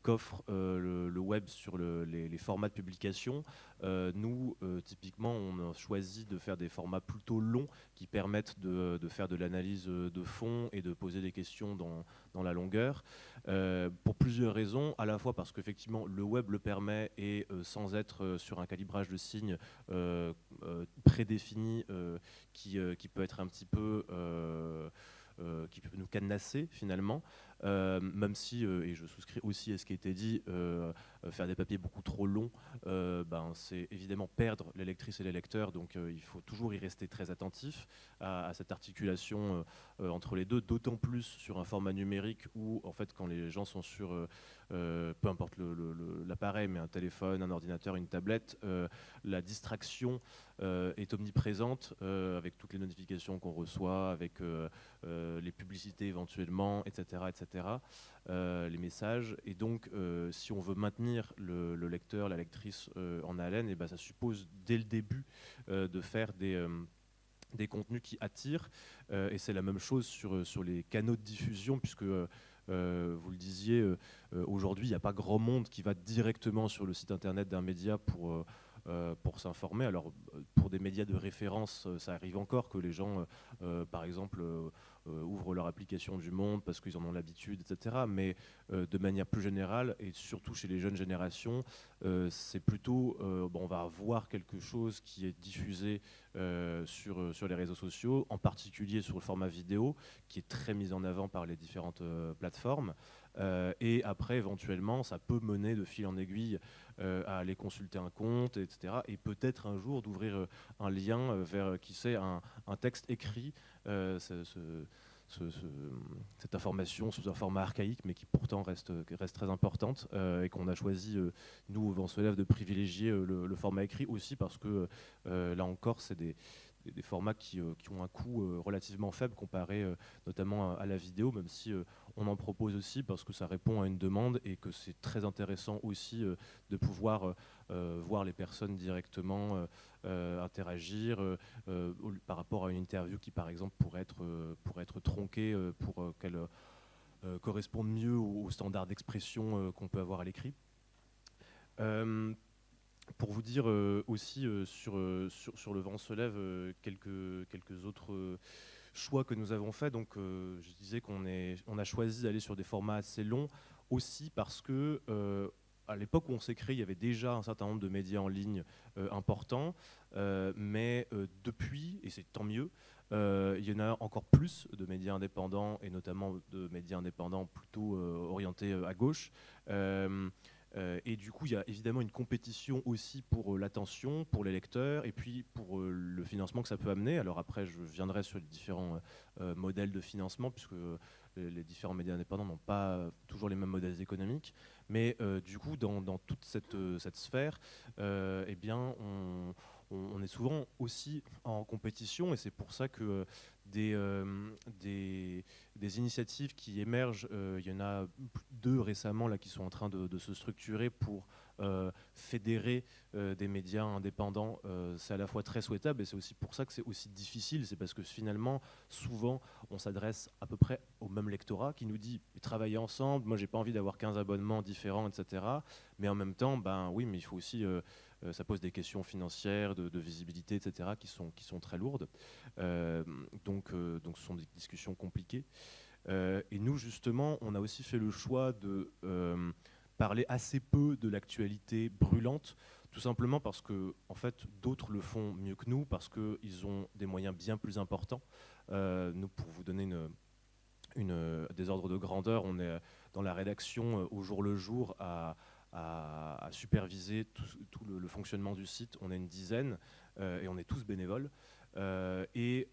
qu'offre le web sur les formats de publication. Nous, typiquement, on a choisi de faire des formats plutôt longs qui permettent de faire de l'analyse de fond et de poser des questions dans la longueur, pour plusieurs raisons, à la fois parce qu'effectivement le web le permet et sans être sur un calibrage de signes prédéfini qui peut être un petit peu qui peut nous cadenasser finalement, même si, et je souscris aussi à ce qui a été dit, faire des papiers beaucoup trop longs, c'est évidemment perdre les lectrices et les lecteurs, donc il faut toujours y rester très attentif à cette articulation entre les deux, d'autant plus sur un format numérique où en fait quand les gens sont sur peu importe l'appareil, mais un téléphone, un ordinateur, une tablette, la distraction est omniprésente avec toutes les notifications qu'on reçoit, avec les publicités éventuellement, etc., les messages. Et donc, si on veut maintenir le lecteur, la lectrice en haleine, et ça suppose dès le début de faire des contenus qui attirent. Et c'est la même chose sur les canaux de diffusion, puisque vous le disiez, aujourd'hui, il n'y a pas grand monde qui va directement sur le site internet d'un média pour s'informer. Alors, pour des médias de référence, ça arrive encore que les gens, par exemple, ouvrent leur application du Monde parce qu'ils en ont l'habitude, etc. Mais de manière plus générale, et surtout chez les jeunes générations, c'est plutôt, on va avoir quelque chose qui est diffusé sur les réseaux sociaux, en particulier sur le format vidéo, qui est très mis en avant par les différentes plateformes. Et après, éventuellement, ça peut mener de fil en aiguille à aller consulter un compte, etc. Et peut-être un jour d'ouvrir un lien vers, qui sait, un texte écrit, cette information sous un format archaïque, mais qui pourtant reste très importante, et qu'on a choisi, nous, au Vent se lève, de privilégier le format écrit aussi, parce que là encore, c'est des formats qui ont un coût relativement faible comparé notamment à la vidéo, même si on en propose aussi parce que ça répond à une demande et que c'est très intéressant aussi de pouvoir voir les personnes directement interagir par rapport à une interview qui par exemple pourrait être tronquée pour qu'elle corresponde mieux aux standards d'expression qu'on peut avoir à l'écrit. Pour vous dire aussi sur le Vent se lève quelques autres choix que nous avons faits. Donc je disais on a choisi d'aller sur des formats assez longs aussi parce que à l'époque où on s'est créé, il y avait déjà un certain nombre de médias en ligne importants, mais depuis, et c'est tant mieux, il y en a encore plus de médias indépendants et notamment de médias indépendants plutôt orientés à gauche. Et du coup, il y a évidemment une compétition aussi pour l'attention, pour les lecteurs, et puis pour le financement que ça peut amener. Alors après, je viendrai sur les différents modèles de financement, puisque les différents médias indépendants n'ont pas toujours les mêmes modèles économiques. Mais du coup, dans toute cette sphère, eh bien, on est souvent aussi en compétition, et c'est pour ça que des initiatives qui émergent, il y en a 2 récemment là, qui sont en train de se structurer pour fédérer des médias indépendants. C'est à la fois très souhaitable et c'est aussi pour ça que c'est aussi difficile, c'est parce que finalement souvent on s'adresse à peu près au même lectorat qui nous dit travaillez ensemble, moi j'ai pas envie d'avoir 15 abonnements différents, etc. Mais en même temps, oui, mais il faut aussi ça pose des questions financières, de visibilité, etc., qui sont très lourdes. Donc ce sont des discussions compliquées. Et nous, justement, on a aussi fait le choix de parler assez peu de l'actualité brûlante, tout simplement parce que, en fait, d'autres le font mieux que nous, parce qu'ils ont des moyens bien plus importants. Nous, pour vous donner des ordres de grandeur. On est dans la rédaction au jour le jour à superviser tout le fonctionnement du site. On est une dizaine et on est tous bénévoles.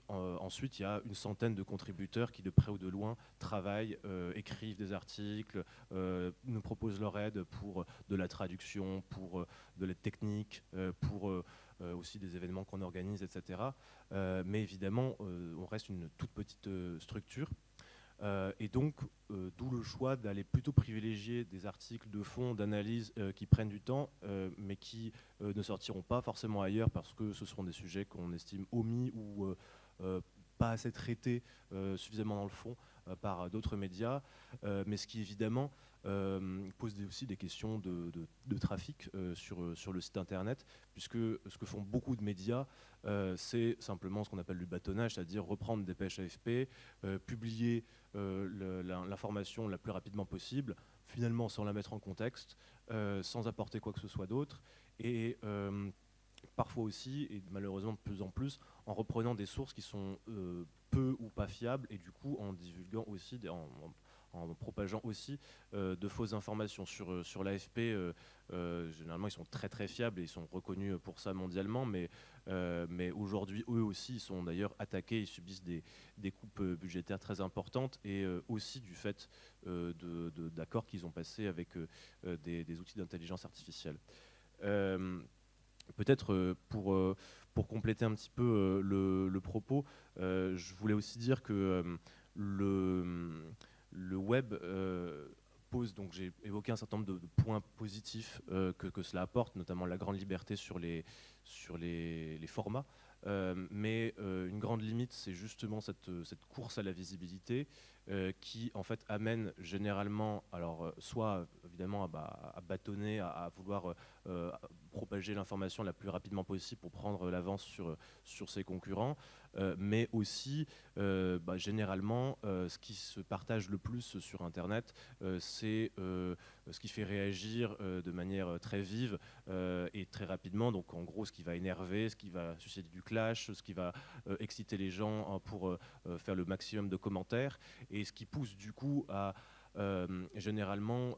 Ensuite, il y a une centaine de contributeurs qui, de près ou de loin, travaillent, écrivent des articles, nous proposent leur aide pour de la traduction, pour de l'aide technique, pour aussi des événements qu'on organise, etc. Mais évidemment, on reste une toute petite structure. Et donc, d'où le choix d'aller plutôt privilégier des articles de fond, d'analyse qui prennent du temps, mais qui ne sortiront pas forcément ailleurs parce que ce seront des sujets qu'on estime omis ou pas assez traités suffisamment dans le fond par d'autres médias, mais ce qui évidemment pose aussi des questions de trafic sur le site internet, puisque ce que font beaucoup de médias, c'est simplement ce qu'on appelle du bâtonnage, c'est-à-dire reprendre des dépêches AFP, publier l'information la plus rapidement possible, finalement sans la mettre en contexte, sans apporter quoi que ce soit d'autre, et parfois aussi, et malheureusement de plus en plus, en reprenant des sources qui sont peu ou pas fiables, et du coup en divulguant aussi, en propageant aussi de fausses informations. Sur l'AFP, généralement ils sont très très fiables et ils sont reconnus pour ça mondialement, mais aujourd'hui eux aussi ils sont d'ailleurs attaqués, ils subissent des coupes budgétaires très importantes, et aussi du fait d'accords qu'ils ont passés avec des outils d'intelligence artificielle. Peut-être pour compléter un petit peu le propos, je voulais aussi dire que le web pose, donc j'ai évoqué un certain nombre de points positifs que cela apporte, notamment la grande liberté sur les formats, mais une grande limite, c'est justement cette course à la visibilité qui en fait amène généralement, alors soit évidemment à bâtonner, à vouloir propager l'information la plus rapidement possible pour prendre l'avance sur ses concurrents, mais aussi généralement ce qui se partage le plus sur Internet, c'est ce qui fait réagir de manière très vive et très rapidement, donc en gros ce qui va énerver, ce qui va susciter du clash, ce qui va exciter les gens pour faire le maximum de commentaires, et ce qui pousse du coup à généralement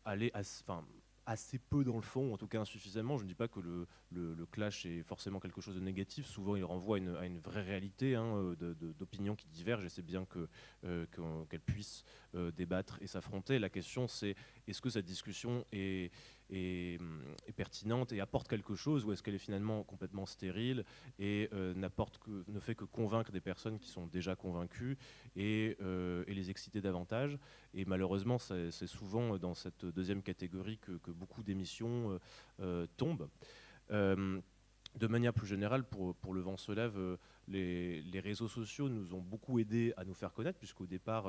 aller assez peu dans le fond, en tout cas insuffisamment. Je ne dis pas que le clash est forcément quelque chose de négatif, souvent il renvoie à une vraie réalité d'opinions qui divergent, et c'est bien qu'elles puissent débattre et s'affronter. La question c'est, est-ce que cette discussion est pertinente et apporte quelque chose, ou est-ce qu'elle est finalement complètement stérile et ne fait que convaincre des personnes qui sont déjà convaincues et les exciter davantage. Et malheureusement c'est souvent dans cette deuxième catégorie que beaucoup d'émissions tombent. De manière plus générale, pour Le Vent se lève, les réseaux sociaux nous ont beaucoup aidés à nous faire connaître, puisqu'au départ,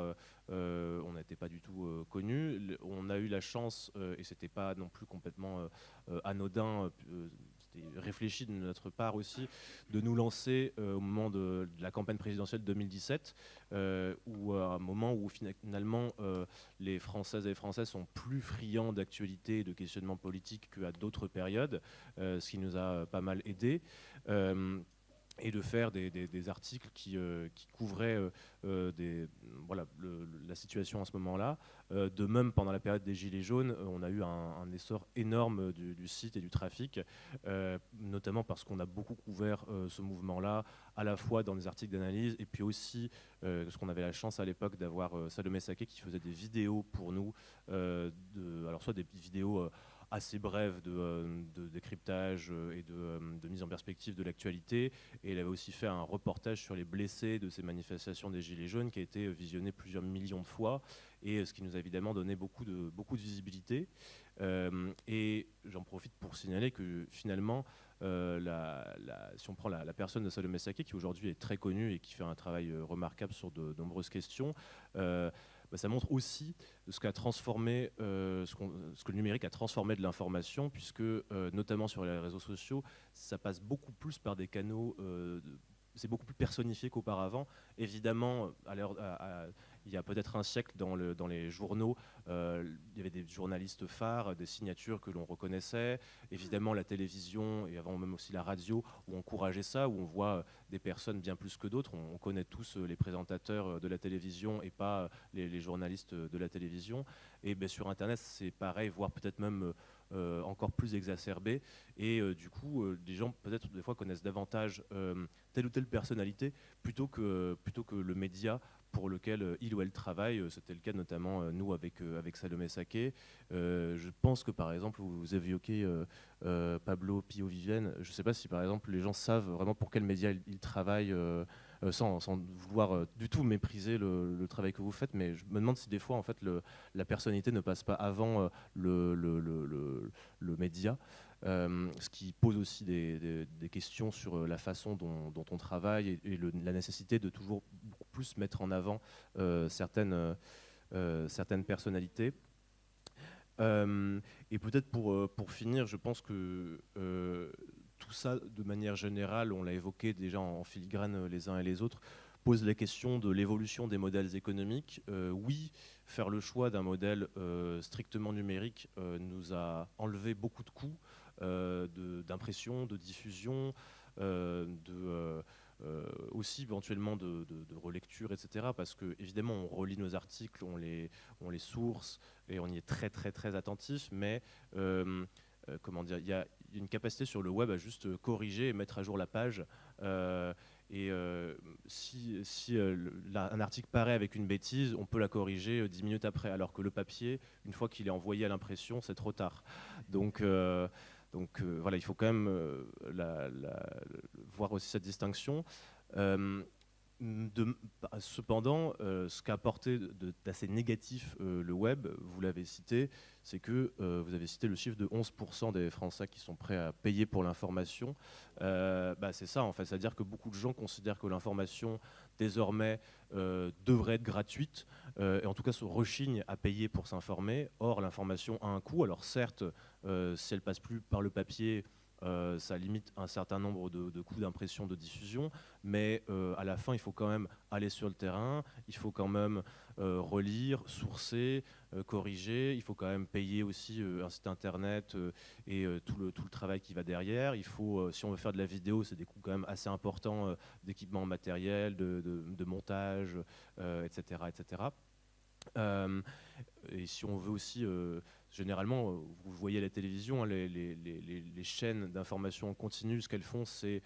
on n'était pas du tout connus. On a eu la chance, et ce n'était pas non plus complètement anodin, c'était réfléchi de notre part aussi, de nous lancer au moment de la campagne présidentielle de 2017, où à un moment où finalement les Françaises et les Français sont plus friands d'actualité et de questionnement politique qu'à d'autres périodes, ce qui nous a pas mal aidés. Et de faire des articles qui couvraient la situation à ce moment-là. De même, pendant la période des Gilets jaunes, on a eu un essor énorme du site et du trafic, notamment parce qu'on a beaucoup couvert ce mouvement-là, à la fois dans des articles d'analyse, et puis aussi, parce qu'on avait la chance à l'époque d'avoir Salomé Saké qui faisait des vidéos pour nous, alors soit des vidéos assez brève de décryptage et de mise en perspective de l'actualité. Et il avait aussi fait un reportage sur les blessés de ces manifestations des Gilets jaunes qui a été visionné plusieurs millions de fois, et ce qui nous a évidemment donné beaucoup de visibilité. Et j'en profite pour signaler que finalement, si on prend la personne de Salomé Saké, qui aujourd'hui est très connue et qui fait un travail remarquable sur de nombreuses questions, ça montre aussi ce qu'a transformé, ce que le numérique a transformé de l'information, puisque notamment sur les réseaux sociaux, ça passe beaucoup plus par des canaux, c'est beaucoup plus personnifié qu'auparavant. Évidemment, il il y a peut-être un siècle, dans les journaux, il y avait des journalistes phares, des signatures que l'on reconnaissait. Évidemment, la télévision et avant même aussi la radio ont encouragé ça, où on voit des personnes bien plus que d'autres. On connaît tous les présentateurs de la télévision et pas les journalistes de la télévision. Et ben, sur Internet, c'est pareil, voire peut-être même encore plus exacerbé. Et du coup, les gens peut-être des fois connaissent davantage telle ou telle personnalité plutôt que le média pour lequel il ou elle travaille. C'était le cas notamment nous avec Salomé Saké. Je pense que par exemple vous évoquez Pablo Pio Vivienne. Je ne sais pas si par exemple les gens savent vraiment pour quel média il travaille, sans vouloir du tout mépriser le travail que vous faites, mais je me demande si des fois en fait la personnalité ne passe pas avant le média. Ce qui pose aussi des questions sur la façon dont on travaille et la nécessité de toujours beaucoup plus mettre en avant certaines personnalités. Et peut-être pour finir, je pense que tout ça, de manière générale, on l'a évoqué déjà en filigrane les uns et les autres, pose la question de l'évolution des modèles économiques. Oui, faire le choix d'un modèle strictement numérique nous a enlevé beaucoup de coûts, d'impression, de diffusion, aussi éventuellement de relecture, etc. Parce que évidemment on relit nos articles, on les source et on y est très très très attentif, mais comment dire, il y a une capacité sur le web à juste corriger et mettre à jour la page. Si un article paraît avec une bêtise, on peut la corriger 10 minutes après, alors que le papier, une fois qu'il est envoyé à l'impression, c'est trop tard. Donc voilà, il faut quand même voir aussi cette distinction. Cependant, ce qu'a apporté d'assez négatif le web, vous l'avez cité, c'est que vous avez cité le chiffre de 11% des Français qui sont prêts à payer pour l'information. C'est ça en fait, c'est-à-dire que beaucoup de gens considèrent que l'information désormais devrait être gratuite et en tout cas se rechignent à payer pour s'informer. Or l'information a un coût, alors certes si elle passe plus par le papier, ça limite un certain nombre de coûts d'impression, de diffusion, mais à la fin, il faut quand même aller sur le terrain, il faut quand même relire, sourcer, corriger, il faut quand même payer aussi un site internet et tout le travail qui va derrière. Il faut, si on veut faire de la vidéo, c'est des coûts quand même assez importants d'équipement matériel, de montage, etc. etc. Et si on veut aussi, généralement, vous voyez à la télévision, hein, les chaînes d'information en continu, ce qu'elles font, c'est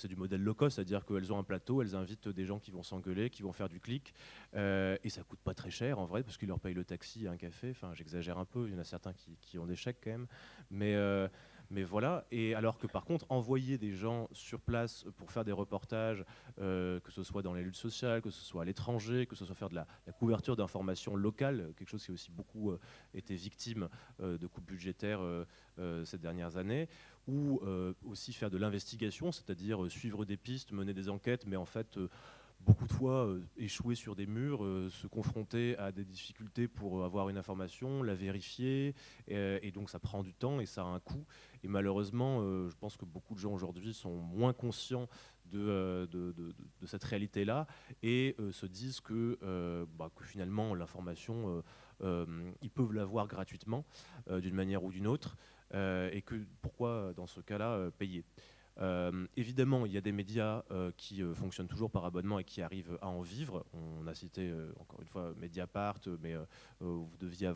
du modèle low cost, c'est-à-dire qu'elles ont un plateau, elles invitent des gens qui vont s'engueuler, qui vont faire du clic, et ça coûte pas très cher en vrai, parce qu'ils leur payent le taxi et un café, enfin j'exagère un peu, il y en a certains qui ont des chèques quand même, mais voilà, et alors que par contre, envoyer des gens sur place pour faire des reportages, que ce soit dans les luttes sociales, que ce soit à l'étranger, que ce soit faire de la couverture d'informations locales, quelque chose qui a aussi beaucoup été victime de coupes budgétaires ces dernières années, ou aussi faire de l'investigation, c'est-à-dire suivre des pistes, mener des enquêtes, mais en fait beaucoup de fois échouer sur des murs, se confronter à des difficultés pour avoir une information, la vérifier, et donc ça prend du temps et ça a un coût. Et malheureusement, je pense que beaucoup de gens aujourd'hui sont moins conscients de cette réalité-là et se disent que finalement l'information, ils peuvent l'avoir gratuitement d'une manière ou d'une autre, et que pourquoi dans ce cas-là payer. Évidemment, il y a des médias qui fonctionnent toujours par abonnement et qui arrivent à en vivre. On a cité encore une fois Mediapart, mais on devait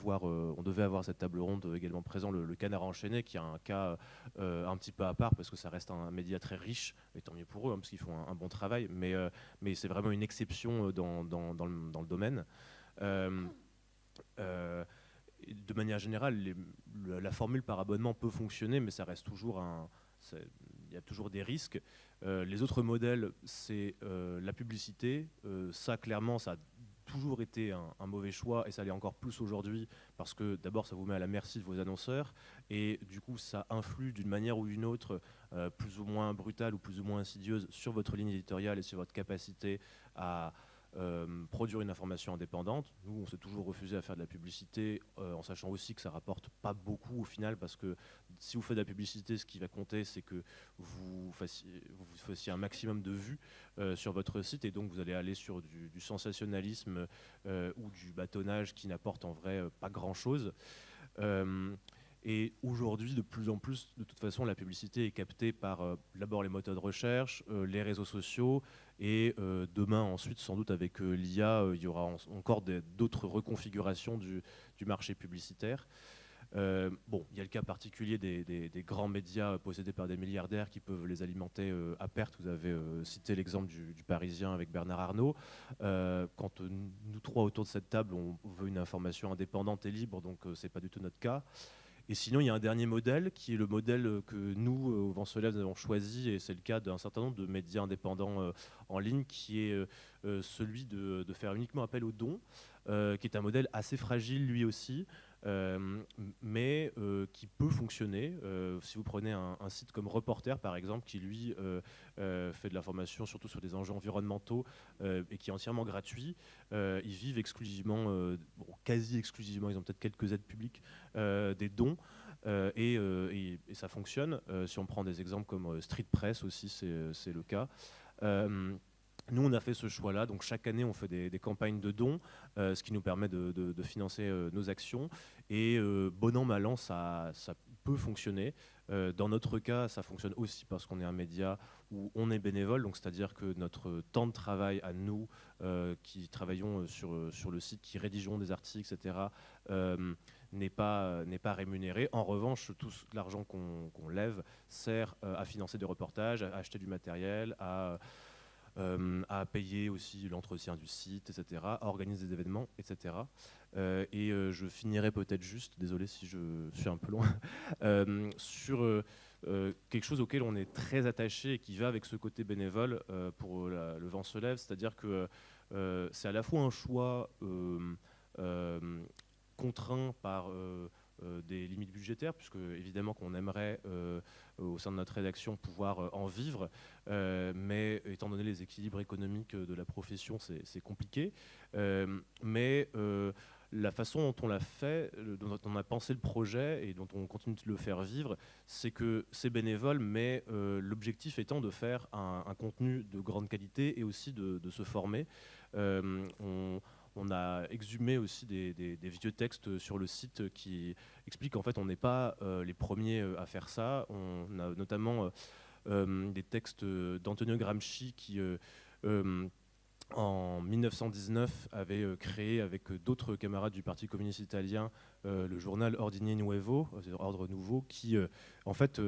avoir cette table ronde également présent, le Canard enchaîné, qui a un cas un petit peu à part parce que ça reste un média très riche, et tant mieux pour eux, hein, parce qu'ils font un bon travail, mais c'est vraiment une exception dans le domaine. De manière générale, la formule par abonnement peut fonctionner, mais ça reste toujours il y a toujours des risques. Les autres modèles, c'est la publicité. Ça, clairement, ça a toujours été un mauvais choix et ça l'est encore plus aujourd'hui parce que d'abord, ça vous met à la merci de vos annonceurs et du coup, ça influe d'une manière ou d'une autre, plus ou moins brutale ou plus ou moins insidieuse sur votre ligne éditoriale et sur votre capacité à produire une information indépendante. Nous, on s'est toujours refusé à faire de la publicité, en sachant aussi que ça rapporte pas beaucoup au final, parce que si vous faites de la publicité, ce qui va compter, c'est que vous fassiez un maximum de vues sur votre site, et donc vous allez aller sur du sensationnalisme ou du bâtonnage qui n'apporte en vrai pas grand-chose. Et aujourd'hui, de plus en plus, de toute façon, la publicité est captée par d'abord les moteurs de recherche, les réseaux sociaux, et demain, ensuite, sans doute avec l'IA, il y aura encore d'autres reconfigurations du marché publicitaire. Bon, il y a le cas particulier des grands médias possédés par des milliardaires qui peuvent les alimenter à perte. Vous avez cité l'exemple du Parisien avec Bernard Arnault. Quand nous trois autour de cette table, on veut une information indépendante et libre, donc c'est pas du tout notre cas. Et sinon, il y a un dernier modèle qui est le modèle que nous, au Vent se lève, nous avons choisi, et c'est le cas d'un certain nombre de médias indépendants en ligne, qui est celui de faire uniquement appel aux dons, qui est un modèle assez fragile lui aussi, mais qui peut fonctionner. Si vous prenez un site comme Reporter, par exemple, qui lui fait de l'information surtout sur des enjeux environnementaux et qui est entièrement gratuit, ils vivent exclusivement, quasi exclusivement, ils ont peut-être quelques aides publiques, des dons. Et ça fonctionne. Si on prend des exemples comme Street Press aussi, c'est le cas. Nous, on a fait ce choix-là, donc chaque année, on fait des campagnes de dons, ce qui nous permet de financer nos actions. Et bon an, mal an, ça peut fonctionner. Dans notre cas, ça fonctionne aussi parce qu'on est un média où on est bénévole, donc c'est-à-dire que notre temps de travail à nous, qui travaillons sur le site, qui rédigeons des articles, etc., n'est pas rémunéré. En revanche, tout l'argent qu'on lève sert à financer des reportages, à acheter du matériel, à payer aussi l'entretien du site, etc., à organiser des événements, etc. Et je finirai peut-être juste, désolé si je suis un peu loin, sur quelque chose auquel on est très attaché et qui va avec ce côté bénévole pour le Vent se lève, c'est-à-dire que c'est à la fois un choix contraint par des limites budgétaires, puisque évidemment qu'on aimerait au sein de notre rédaction pouvoir en vivre, mais étant donné les équilibres économiques de la profession, c'est compliqué. Mais la façon dont on l'a fait, dont on a pensé le projet et dont on continue de le faire vivre, c'est que c'est bénévole, mais l'objectif étant de faire un contenu de grande qualité et aussi de se former. On a exhumé aussi des vieux textes sur le site qui expliquent qu'en fait on n'est pas les premiers à faire ça. On a notamment des textes d'Antonio Gramsci qui en 1919 avait créé avec d'autres camarades du Parti communiste italien le journal Ordine Nuovo, Ordre Nouveau, qui en fait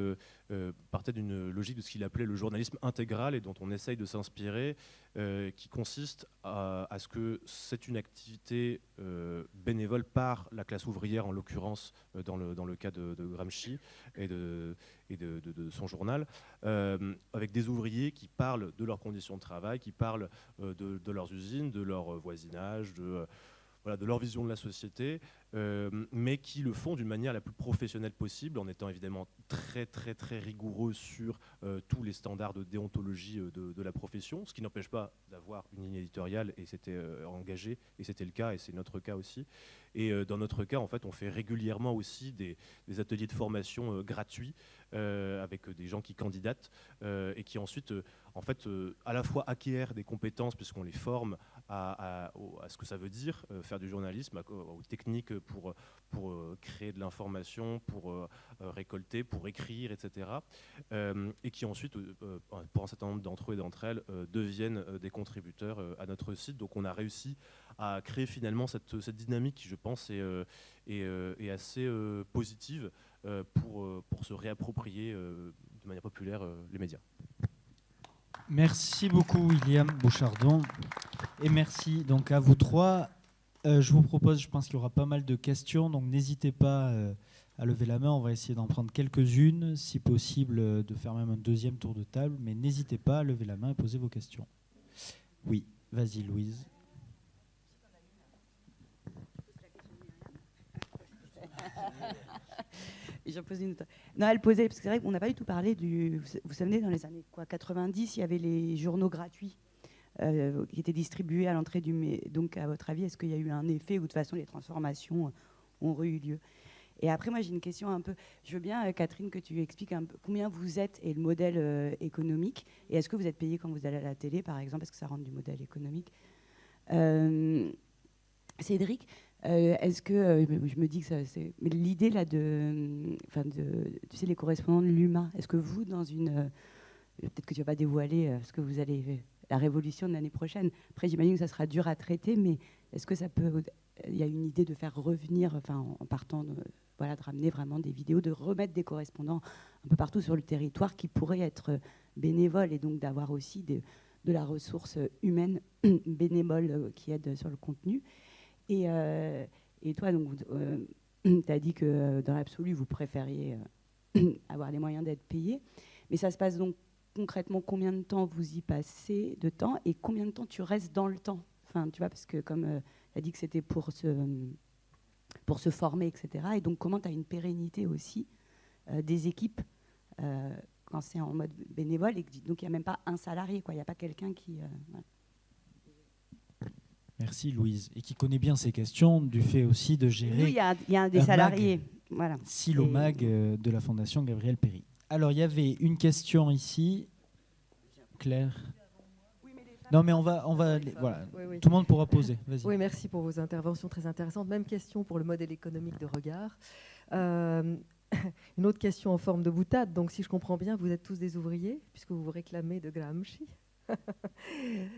partait d'une logique de ce qu'il appelait le journalisme intégral et dont on essaye de s'inspirer, qui consiste à ce que c'est une activité bénévole par la classe ouvrière, en l'occurrence dans le cas de Gramsci et de son journal, avec des ouvriers qui parlent de leurs conditions de travail, qui parlent de leurs usines, de leur voisinage, de leur vision de la société, mais qui le font d'une manière la plus professionnelle possible, en étant évidemment très très très rigoureux sur tous les standards de déontologie de la profession, ce qui n'empêche pas d'avoir une ligne éditoriale, et c'était engagé, et c'était le cas, et c'est notre cas aussi. Et dans notre cas, en fait, on fait régulièrement aussi des ateliers de formation gratuits avec des gens qui candidatent et qui ensuite, en fait, à la fois acquièrent des compétences puisqu'on les forme à ce que ça veut dire faire du journalisme, aux techniques pour créer de l'information, pour récolter, pour écrire, etc. Et qui ensuite, pour un certain nombre d'entre eux et d'entre elles, deviennent des contributeurs à notre site. Donc on a réussi à créer finalement cette dynamique qui, je pense, est assez positive pour se réapproprier de manière populaire les médias. Merci beaucoup William Bouchardon et merci donc à vous trois. Je vous propose, je pense qu'il y aura pas mal de questions, donc n'hésitez pas à lever la main, on va essayer d'en prendre quelques-unes, si possible de faire même un deuxième tour de table, mais n'hésitez pas à lever la main et poser vos questions. Oui, vas-y Louise. J'en posais une autre. Non, elle posait, parce que c'est vrai qu'on n'a pas du tout parlé du... Vous savez, dans les années 90, il y avait les journaux gratuits. qui étaient distribués à l'entrée du... Donc, à votre avis, est-ce qu'il y a eu un effet ou de toute façon les transformations ont eu lieu? Et après, moi, j'ai une question un peu... Je veux bien, Catherine, que tu expliques un peu combien vous êtes et le modèle économique. Et est-ce que vous êtes payé quand vous allez à la télé, par exemple? Est-ce que ça rentre du modèle économique? Cédric, est-ce que... je me dis que c'est... Mais l'idée, là, tu sais, les correspondants de l'UMA, est-ce que vous, dans une... peut-être que tu ne vas pas dévoiler ce que vous allez... La révolution de l'année prochaine. Après, j'imagine que ça sera dur à traiter, mais est-ce que ça peut... Il y a une idée de faire revenir, en partant... de ramener vraiment des vidéos, de remettre des correspondants un peu partout sur le territoire qui pourraient être bénévoles et donc d'avoir aussi de la ressource humaine bénévole qui aide sur le contenu. Et toi, tu as dit que dans l'absolu, vous préfériez avoir les moyens d'être payé. Mais ça se passe donc concrètement, combien de temps vous y passez de temps et combien de temps tu restes dans le temps? Enfin, tu vois, parce que comme tu as dit que c'était pour se former, etc. Et donc, comment tu as une pérennité aussi des équipes quand c'est en mode bénévole et que, donc il n'y a même pas un salarié, quoi. Il n'y a pas quelqu'un qui... Voilà. Merci Louise, et qui connaît bien ces questions du fait aussi de gérer... Oui, il y a un des salariés. Voilà. Silo Mag de la Fondation Gabriel Péri. Alors, il y avait une question ici. Claire? Non, mais on va voilà. Oui. Tout le monde pourra poser. Vas-y. Oui, merci pour vos interventions très intéressantes. Même question pour le modèle économique de Regard. Une autre question en forme de boutade. Donc, si je comprends bien, vous êtes tous des ouvriers, puisque vous vous réclamez de Gramsci.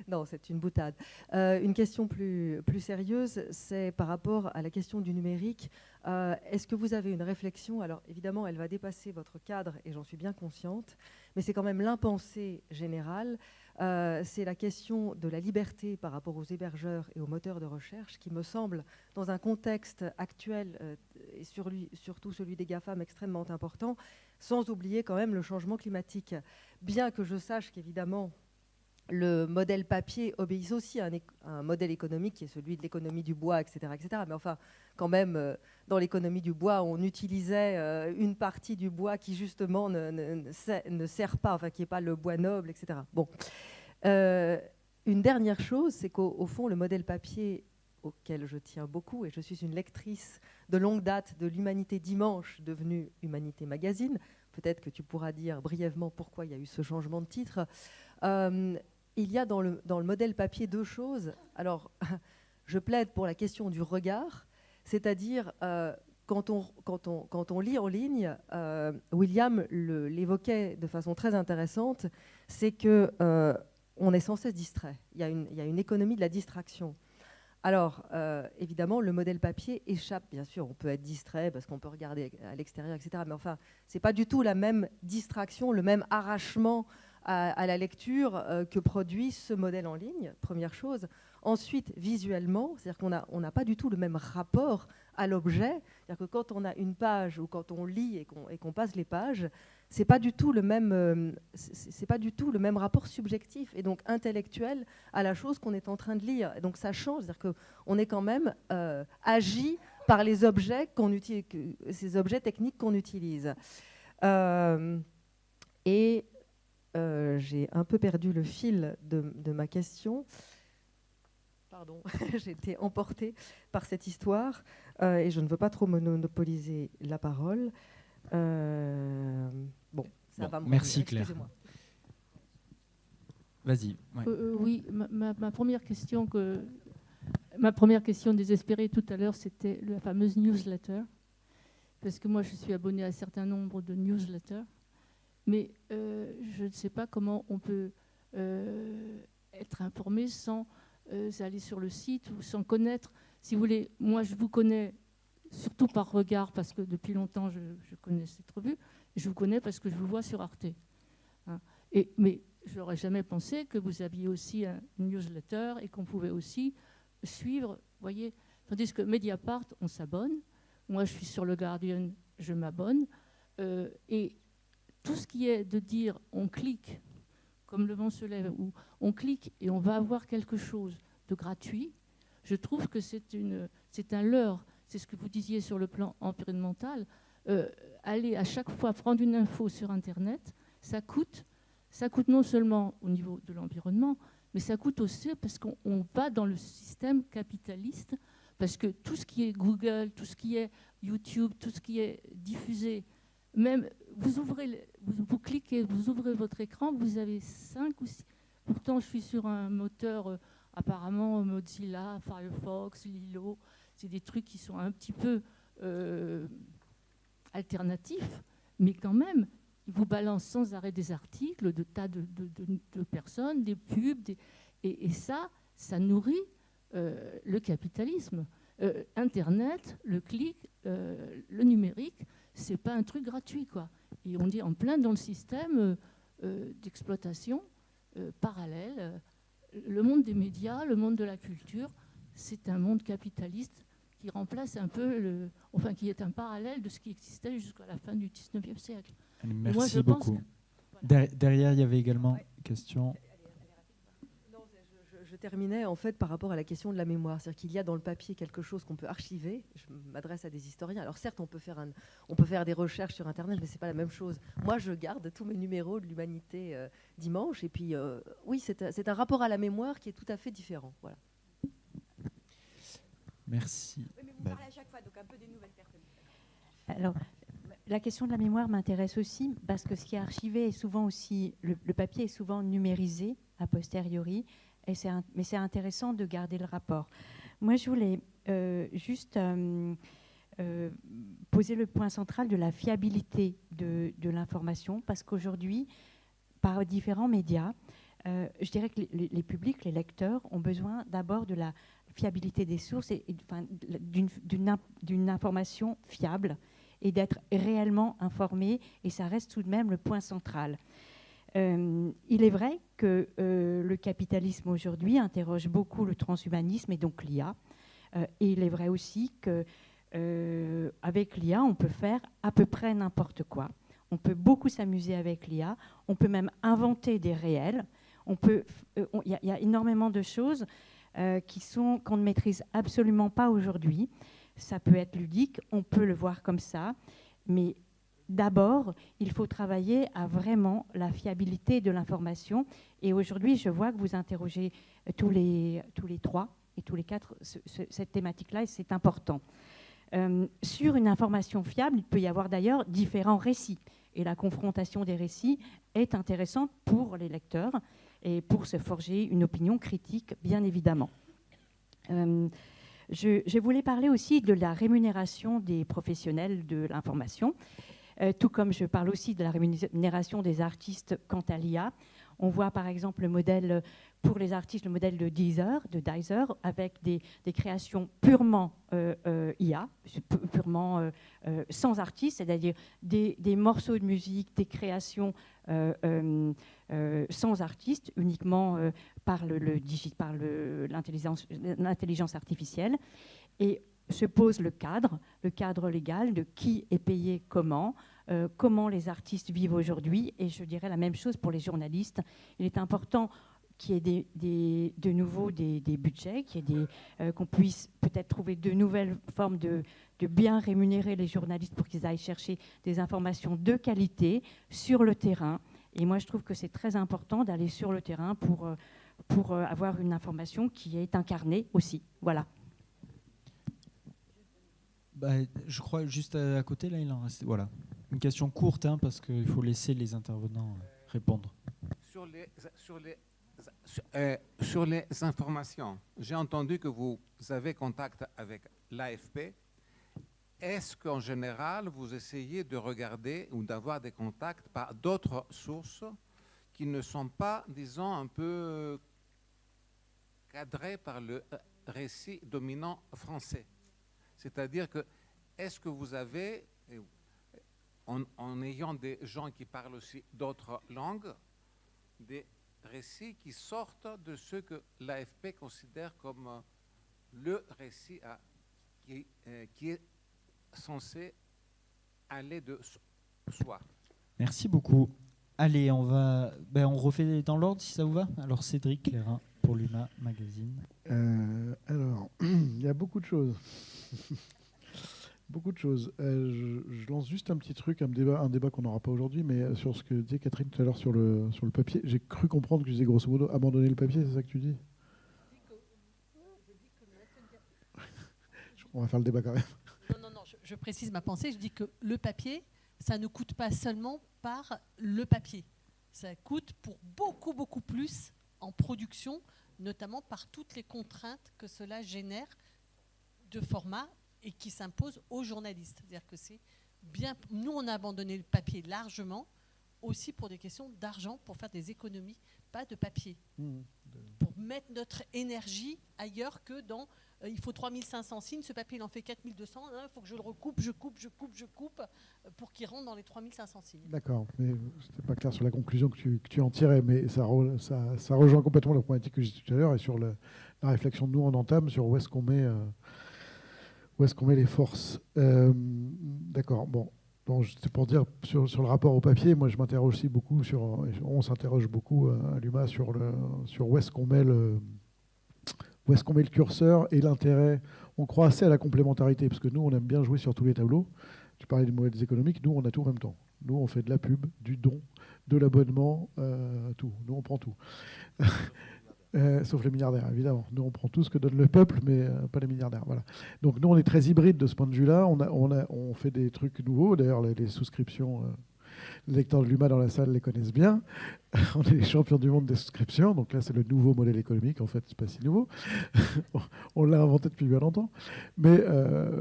Non, c'est une boutade. Une question plus sérieuse, c'est par rapport à la question du numérique. Est-ce que vous avez une réflexion? Alors, évidemment, elle va dépasser votre cadre, et j'en suis bien consciente, mais c'est quand même l'impensée générale. C'est la question de la liberté par rapport aux hébergeurs et aux moteurs de recherche qui me semble, dans un contexte actuel, et surtout celui des GAFAM, extrêmement important, sans oublier quand même le changement climatique. Bien que je sache qu'évidemment, le modèle papier obéit aussi à un modèle économique qui est celui de l'économie du bois, etc., etc. Mais enfin, quand même, dans l'économie du bois, on utilisait une partie du bois qui, justement, ne sert pas, enfin, qui n'est pas le bois noble, etc. Bon. Une dernière chose, c'est qu'au fond, le modèle papier auquel je tiens beaucoup, et je suis une lectrice de longue date de l'Humanité Dimanche, devenue Humanité Magazine, peut-être que tu pourras dire brièvement pourquoi il y a eu ce changement de titre. Il y a dans le modèle papier deux choses. Alors, je plaide pour la question du regard, c'est-à-dire quand on lit en ligne, William l'évoquait de façon très intéressante, c'est que on est sans cesse distrait. Il y a une économie de la distraction. Alors, évidemment, le modèle papier échappe, bien sûr, on peut être distrait parce qu'on peut regarder à l'extérieur, etc. Mais enfin, ce n'est pas du tout la même distraction, le même arrachement à la lecture que produit ce modèle en ligne, première chose. Ensuite, visuellement, c'est-à-dire qu'on n'a pas du tout le même rapport à l'objet. C'est-à-dire que quand on a une page ou quand on lit et qu'on passe les pages, c'est pas du tout le même rapport subjectif et donc intellectuel à la chose qu'on est en train de lire. Et donc ça change, c'est-à-dire qu'on est quand même agi par les objets ces objets techniques qu'on utilise. J'ai un peu perdu le fil de ma question. Pardon, j'ai été emportée par cette histoire et je ne veux pas trop monopoliser la parole. Bon, ça va me merci revenir, Claire. excusez-moi. Vas-y. Ouais. Oui, ma première question désespérée tout à l'heure, c'était la fameuse newsletter. Parce que moi, je suis abonnée à un certain nombre de newsletters. Mais je ne sais pas comment on peut être informé sans aller sur le site ou sans connaître. Si vous voulez, moi, je vous connais surtout par regard, parce que depuis longtemps, je connais cette revue. Je vous connais parce que je vous vois sur Arte. Hein. Mais je n'aurais jamais pensé que vous aviez aussi un newsletter et qu'on pouvait aussi suivre, voyez. Tandis que Mediapart, on s'abonne. Moi, je suis sur le Guardian, je m'abonne. Et tout ce qui est de dire on clique, comme le vent se lève, ou on clique et on va avoir quelque chose de gratuit, je trouve que c'est un leurre. C'est ce que vous disiez sur le plan environnemental. Aller à chaque fois prendre une info sur Internet, ça coûte non seulement au niveau de l'environnement, mais ça coûte aussi parce qu'on va dans le système capitaliste, parce que tout ce qui est Google, tout ce qui est YouTube, tout ce qui est diffusé, même vous cliquez, vous ouvrez votre écran, vous avez 5 ou 6. Pourtant, je suis sur un moteur apparemment Mozilla, Firefox, Lilo. C'est des trucs qui sont un petit peu alternatifs, mais quand même, ils vous balancent sans arrêt des articles de tas de personnes, des pubs, et ça nourrit le capitalisme. Internet, le clic, le numérique, c'est pas un truc gratuit, quoi. Et on est en plein dans le système d'exploitation parallèle. Le monde des médias, le monde de la culture, c'est un monde capitaliste qui remplace un peu, qui est un parallèle de ce qui existait jusqu'à la fin du 19e siècle. Merci moi, je beaucoup. Voilà. Derrière, il y avait également une question. Non, je terminais en fait par rapport à la question de la mémoire. C'est-à-dire qu'il y a dans le papier quelque chose qu'on peut archiver. Je m'adresse à des historiens. Alors certes, on peut faire des recherches sur Internet, mais c'est pas la même chose. Moi, je garde tous mes numéros de l'Humanité dimanche. Et puis, oui, c'est un rapport à la mémoire qui est tout à fait différent. Voilà. Merci. Oui, mais vous parlez à chaque fois, donc un peu des nouvelles personnes. Alors, la question de la mémoire m'intéresse aussi parce que ce qui est archivé est souvent aussi, le papier est souvent numérisé a posteriori, mais c'est intéressant de garder le rapport. Moi, je voulais juste poser le point central de la fiabilité de l'information parce qu'aujourd'hui, par différents médias, je dirais que les publics, les lecteurs, ont besoin d'abord de la fiabilité des sources et d'une information fiable et d'être réellement informé, et ça reste tout de même le point central. Il est vrai que le capitalisme aujourd'hui interroge beaucoup le transhumanisme et donc l'IA, et il est vrai aussi qu'avec l'IA, on peut faire à peu près n'importe quoi. On peut beaucoup s'amuser avec l'IA, on peut même inventer des réels, il y a énormément de choses qu'on ne maîtrise absolument pas aujourd'hui. Ça peut être ludique, on peut le voir comme ça, mais d'abord, il faut travailler à vraiment la fiabilité de l'information. Et aujourd'hui, je vois que vous interrogez tous les 3 et tous les 4 cette thématique-là, et c'est important. Sur une information fiable, il peut y avoir d'ailleurs différents récits. Et la confrontation des récits est intéressante pour les lecteurs et pour se forger une opinion critique, bien évidemment. Je voulais parler aussi de la rémunération des professionnels de l'information, tout comme je parle aussi de la rémunération des artistes quant à l'IA. On voit par exemple le modèle pour les artistes, le modèle de Deezer, avec des créations purement IA, purement sans artistes, c'est-à-dire des morceaux de musique, des créations sans artistes, uniquement par l'intelligence artificielle. Et se pose le cadre légal de qui est payé comment les artistes vivent aujourd'hui. Et je dirais la même chose pour les journalistes. Il est important qu'il y ait de nouveau des budgets, qu'on puisse peut-être trouver de nouvelles formes de bien rémunérer les journalistes pour qu'ils aillent chercher des informations de qualité sur le terrain. Et moi, je trouve que c'est très important d'aller sur le terrain pour avoir une information qui est incarnée aussi. Voilà. Je crois juste à côté, là, il en reste. Voilà. Une question courte, parce qu'il faut laisser les intervenants répondre. Sur les informations, j'ai entendu que vous avez contact avec l'AFP. Est-ce qu'en général, vous essayez de regarder ou d'avoir des contacts par d'autres sources qui ne sont pas, disons, un peu cadrées par le récit dominant français? C'est-à-dire que, est-ce que vous avez, en ayant des gens qui parlent aussi d'autres langues, des récits qui sortent de ce que l'AFP considère comme le récit qui est censé aller de soi? Merci beaucoup. Allez, on refait dans l'ordre si ça vous va. Alors Cédric Clairin pour l'UMA Magazine. Alors, il y a beaucoup de choses. beaucoup de choses. Je lance juste un petit truc, un débat qu'on n'aura pas aujourd'hui, mais sur ce que disait Catherine tout à l'heure sur le papier. J'ai cru comprendre que je disais grosso modo abandonner le papier, c'est ça que tu dis? On va faire le débat quand même. Non, je précise ma pensée. Je dis que le papier, ça ne coûte pas seulement par le papier. Ça coûte pour beaucoup, beaucoup plus en production, notamment par toutes les contraintes que cela génère de format et qui s'imposent aux journalistes. C'est-à-dire que c'est bien. Nous, on a abandonné le papier largement, aussi pour des questions d'argent, pour faire des économies, pas de papier. Pour mettre notre énergie ailleurs que dans il faut 3500 signes, ce papier il en fait 4200, il faut que je le recoupe, je coupe pour qu'il rentre dans les 3500 signes. D'accord, mais c'était pas clair sur la conclusion que tu en tirais, mais ça rejoint complètement la problématique que j'ai dit tout à l'heure et sur la réflexion de nous en entame sur où est-ce qu'on met les forces. D'accord, bon, c'était pour dire sur le rapport au papier, moi je m'interroge aussi beaucoup on s'interroge beaucoup à l'UMA sur où est-ce qu'on met le curseur et l'intérêt. On croit assez à la complémentarité, parce que nous, on aime bien jouer sur tous les tableaux. Tu parlais des modèles économiques, nous, on a tout en même temps. Nous, on fait de la pub, du don, de l'abonnement, tout. Nous, on prend tout. Sauf les milliardaires, évidemment. Nous, on prend tout ce que donne le peuple, mais pas les milliardaires. Voilà. Donc, nous, on est très hybride de ce point de vue-là. On fait des trucs nouveaux. D'ailleurs, les souscriptions... Les lecteurs de l'UMA dans la salle les connaissent bien. On est les champions du monde des souscriptions. Donc là, c'est le nouveau modèle économique. En fait, c'est pas si nouveau. On l'a inventé depuis bien longtemps. Mais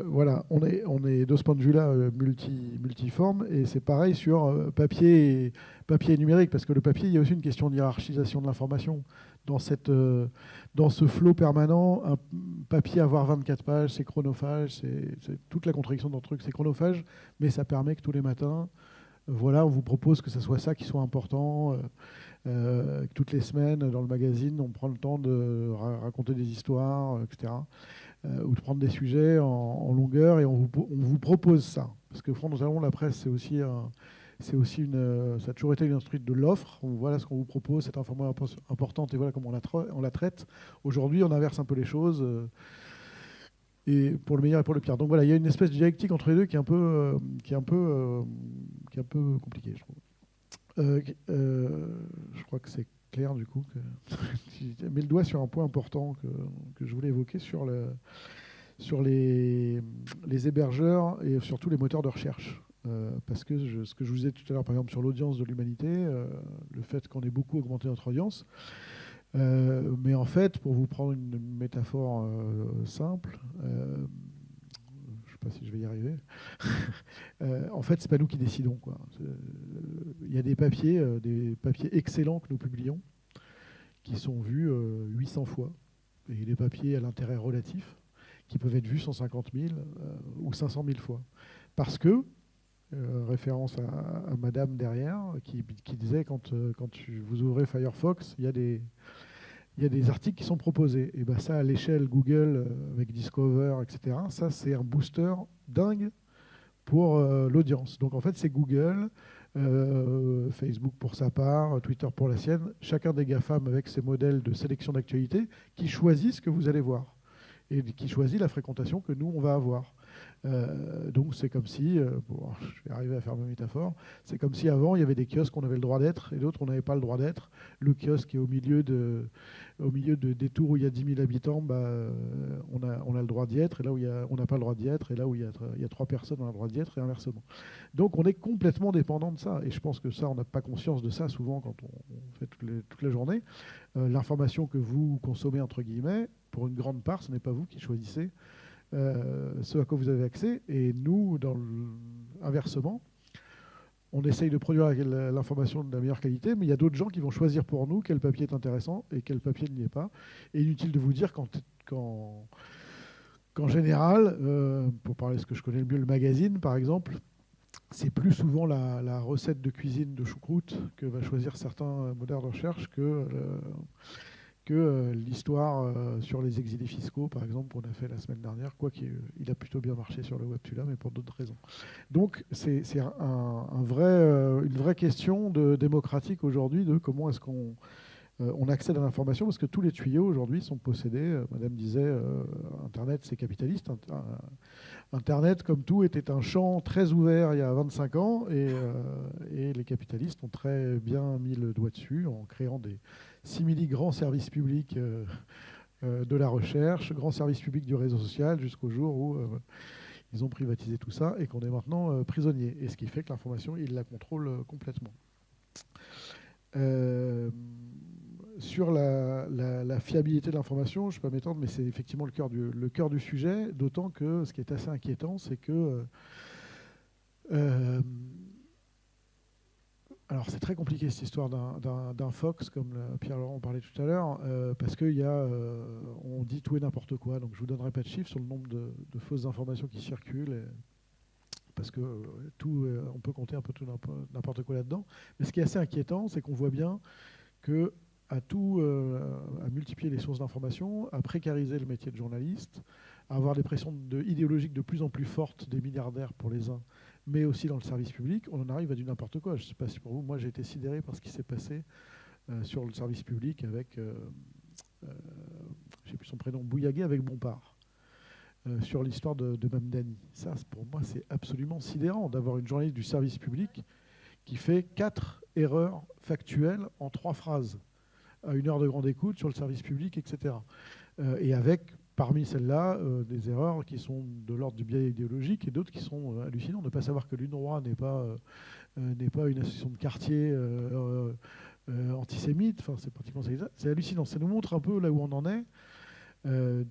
voilà, on est de ce point de vue-là multiforme. Et c'est pareil sur papier et numérique. Parce que le papier, il y a aussi une question de hiérarchisation de l'information. Dans ce flot permanent, un papier avoir 24 pages, c'est chronophage. C'est toute la contradiction dans le truc. C'est chronophage, mais ça permet que tous les matins... Voilà, on vous propose que ce soit ça qui soit important, que toutes les semaines, dans le magazine, on prend le temps de raconter des histoires, etc. Ou de prendre des sujets en longueur, et on vous propose ça. Parce que fondamentalement, la presse, ça a toujours été une industrie de l'offre. Voilà ce qu'on vous propose, cette information importante, et voilà comment on la traite. Aujourd'hui, on inverse un peu les choses. Et pour le meilleur et pour le pire. Donc voilà, il y a une espèce de dialectique entre les deux qui est un peu compliquée, je trouve. Je crois que c'est clair du coup. Tu mets le doigt sur un point important que je voulais évoquer sur les hébergeurs et surtout les moteurs de recherche. Parce que ce que je vous disais tout à l'heure, par exemple, sur l'audience de l'humanité, le fait qu'on ait beaucoup augmenté notre audience. Mais en fait, pour vous prendre une métaphore simple, je ne sais pas si je vais y arriver, en fait, ce n'est pas nous qui décidons, quoi. Il y a des papiers excellents que nous publions, qui sont vus 800 fois, et des papiers à l'intérêt relatif, qui peuvent être vus 150 000 ou 500 000 fois. Parce que, référence à madame derrière, qui disait quand vous ouvrez Firefox, il y a des articles qui sont proposés. Et ben ça, à l'échelle Google, avec Discover, etc., ça, c'est un booster dingue pour l'audience. Donc, en fait, c'est Google, Facebook pour sa part, Twitter pour la sienne, chacun des GAFAM avec ses modèles de sélection d'actualité qui choisissent ce que vous allez voir et qui choisit la fréquentation que nous, on va avoir. Donc c'est comme si, je vais arriver à faire ma métaphore, c'est comme si avant il y avait des kiosques où on avait le droit d'être et d'autres on n'avait pas le droit d'être. Le kiosque est au milieu de des tours où il y a 10 000 habitants, on a le droit d'y être, et là où on n'a pas le droit d'y être, et là où il y a 3 personnes, on a le droit d'y être, et inversement. Donc on est complètement dépendant de ça, et je pense que ça, on n'a pas conscience de ça souvent quand on fait toute la journée. L'information que vous consommez, entre guillemets, pour une grande part, ce n'est pas vous qui choisissez ce à quoi vous avez accès, et nous, inversement, on essaye de produire l'information de la meilleure qualité, mais il y a d'autres gens qui vont choisir pour nous quel papier est intéressant et quel papier ne l'est pas. Et inutile de vous dire qu'en général, pour parler de ce que je connais le mieux, le magazine par exemple, c'est plus souvent la recette de cuisine de choucroute que va choisir certains moteurs de recherche que l'histoire sur les exilés fiscaux, par exemple, qu'on a fait la semaine dernière, quoiqu'il a plutôt bien marché sur le web celui-là, mais pour d'autres raisons. Donc c'est une vraie question démocratique aujourd'hui de comment est-ce qu'on on accède à l'information parce que tous les tuyaux aujourd'hui sont possédés. Madame disait, Internet c'est capitaliste. Internet, comme tout, était un champ très ouvert il y a 25 ans et les capitalistes ont très bien mis le doigt dessus en créant des simili grands services publics de la recherche, grands services publics du réseau social jusqu'au jour où ils ont privatisé tout ça et qu'on est maintenant prisonnier. Et ce qui fait que l'information, ils la contrôlent complètement. Sur la fiabilité de l'information, je ne vais pas m'étendre, mais c'est effectivement le cœur du sujet, d'autant que ce qui est assez inquiétant, c'est que... alors c'est très compliqué cette histoire d'un Fox, comme Pierre-Laurent en parlait tout à l'heure, parce qu'on dit tout et n'importe quoi. Donc je ne vous donnerai pas de chiffres sur le nombre de fausses informations qui circulent, parce que on peut compter un peu tout n'importe quoi là-dedans. Mais ce qui est assez inquiétant, c'est qu'on voit bien que à multiplier les sources d'information, à précariser le métier de journaliste, à avoir des pressions idéologiques de plus en plus fortes des milliardaires pour les uns, mais aussi dans le service public, on en arrive à du n'importe quoi. Je ne sais pas si pour vous, moi j'ai été sidéré par ce qui s'est passé sur le service public avec, je ne sais plus son prénom, Bouillaguet avec Bompard, sur l'histoire de Mamdani. Ça, pour moi, c'est absolument sidérant d'avoir une journaliste du service public qui fait 4 erreurs factuelles en 3 phrases à 1 heure de grande écoute sur le service public, etc. Et avec, parmi celles-là, des erreurs qui sont de l'ordre du biais idéologique et d'autres qui sont hallucinantes. Ne pas savoir que l'UNRWA n'est pas une association de quartier antisémite, enfin, c'est pratiquement ça. C'est hallucinant. Ça nous montre un peu là où on en est, le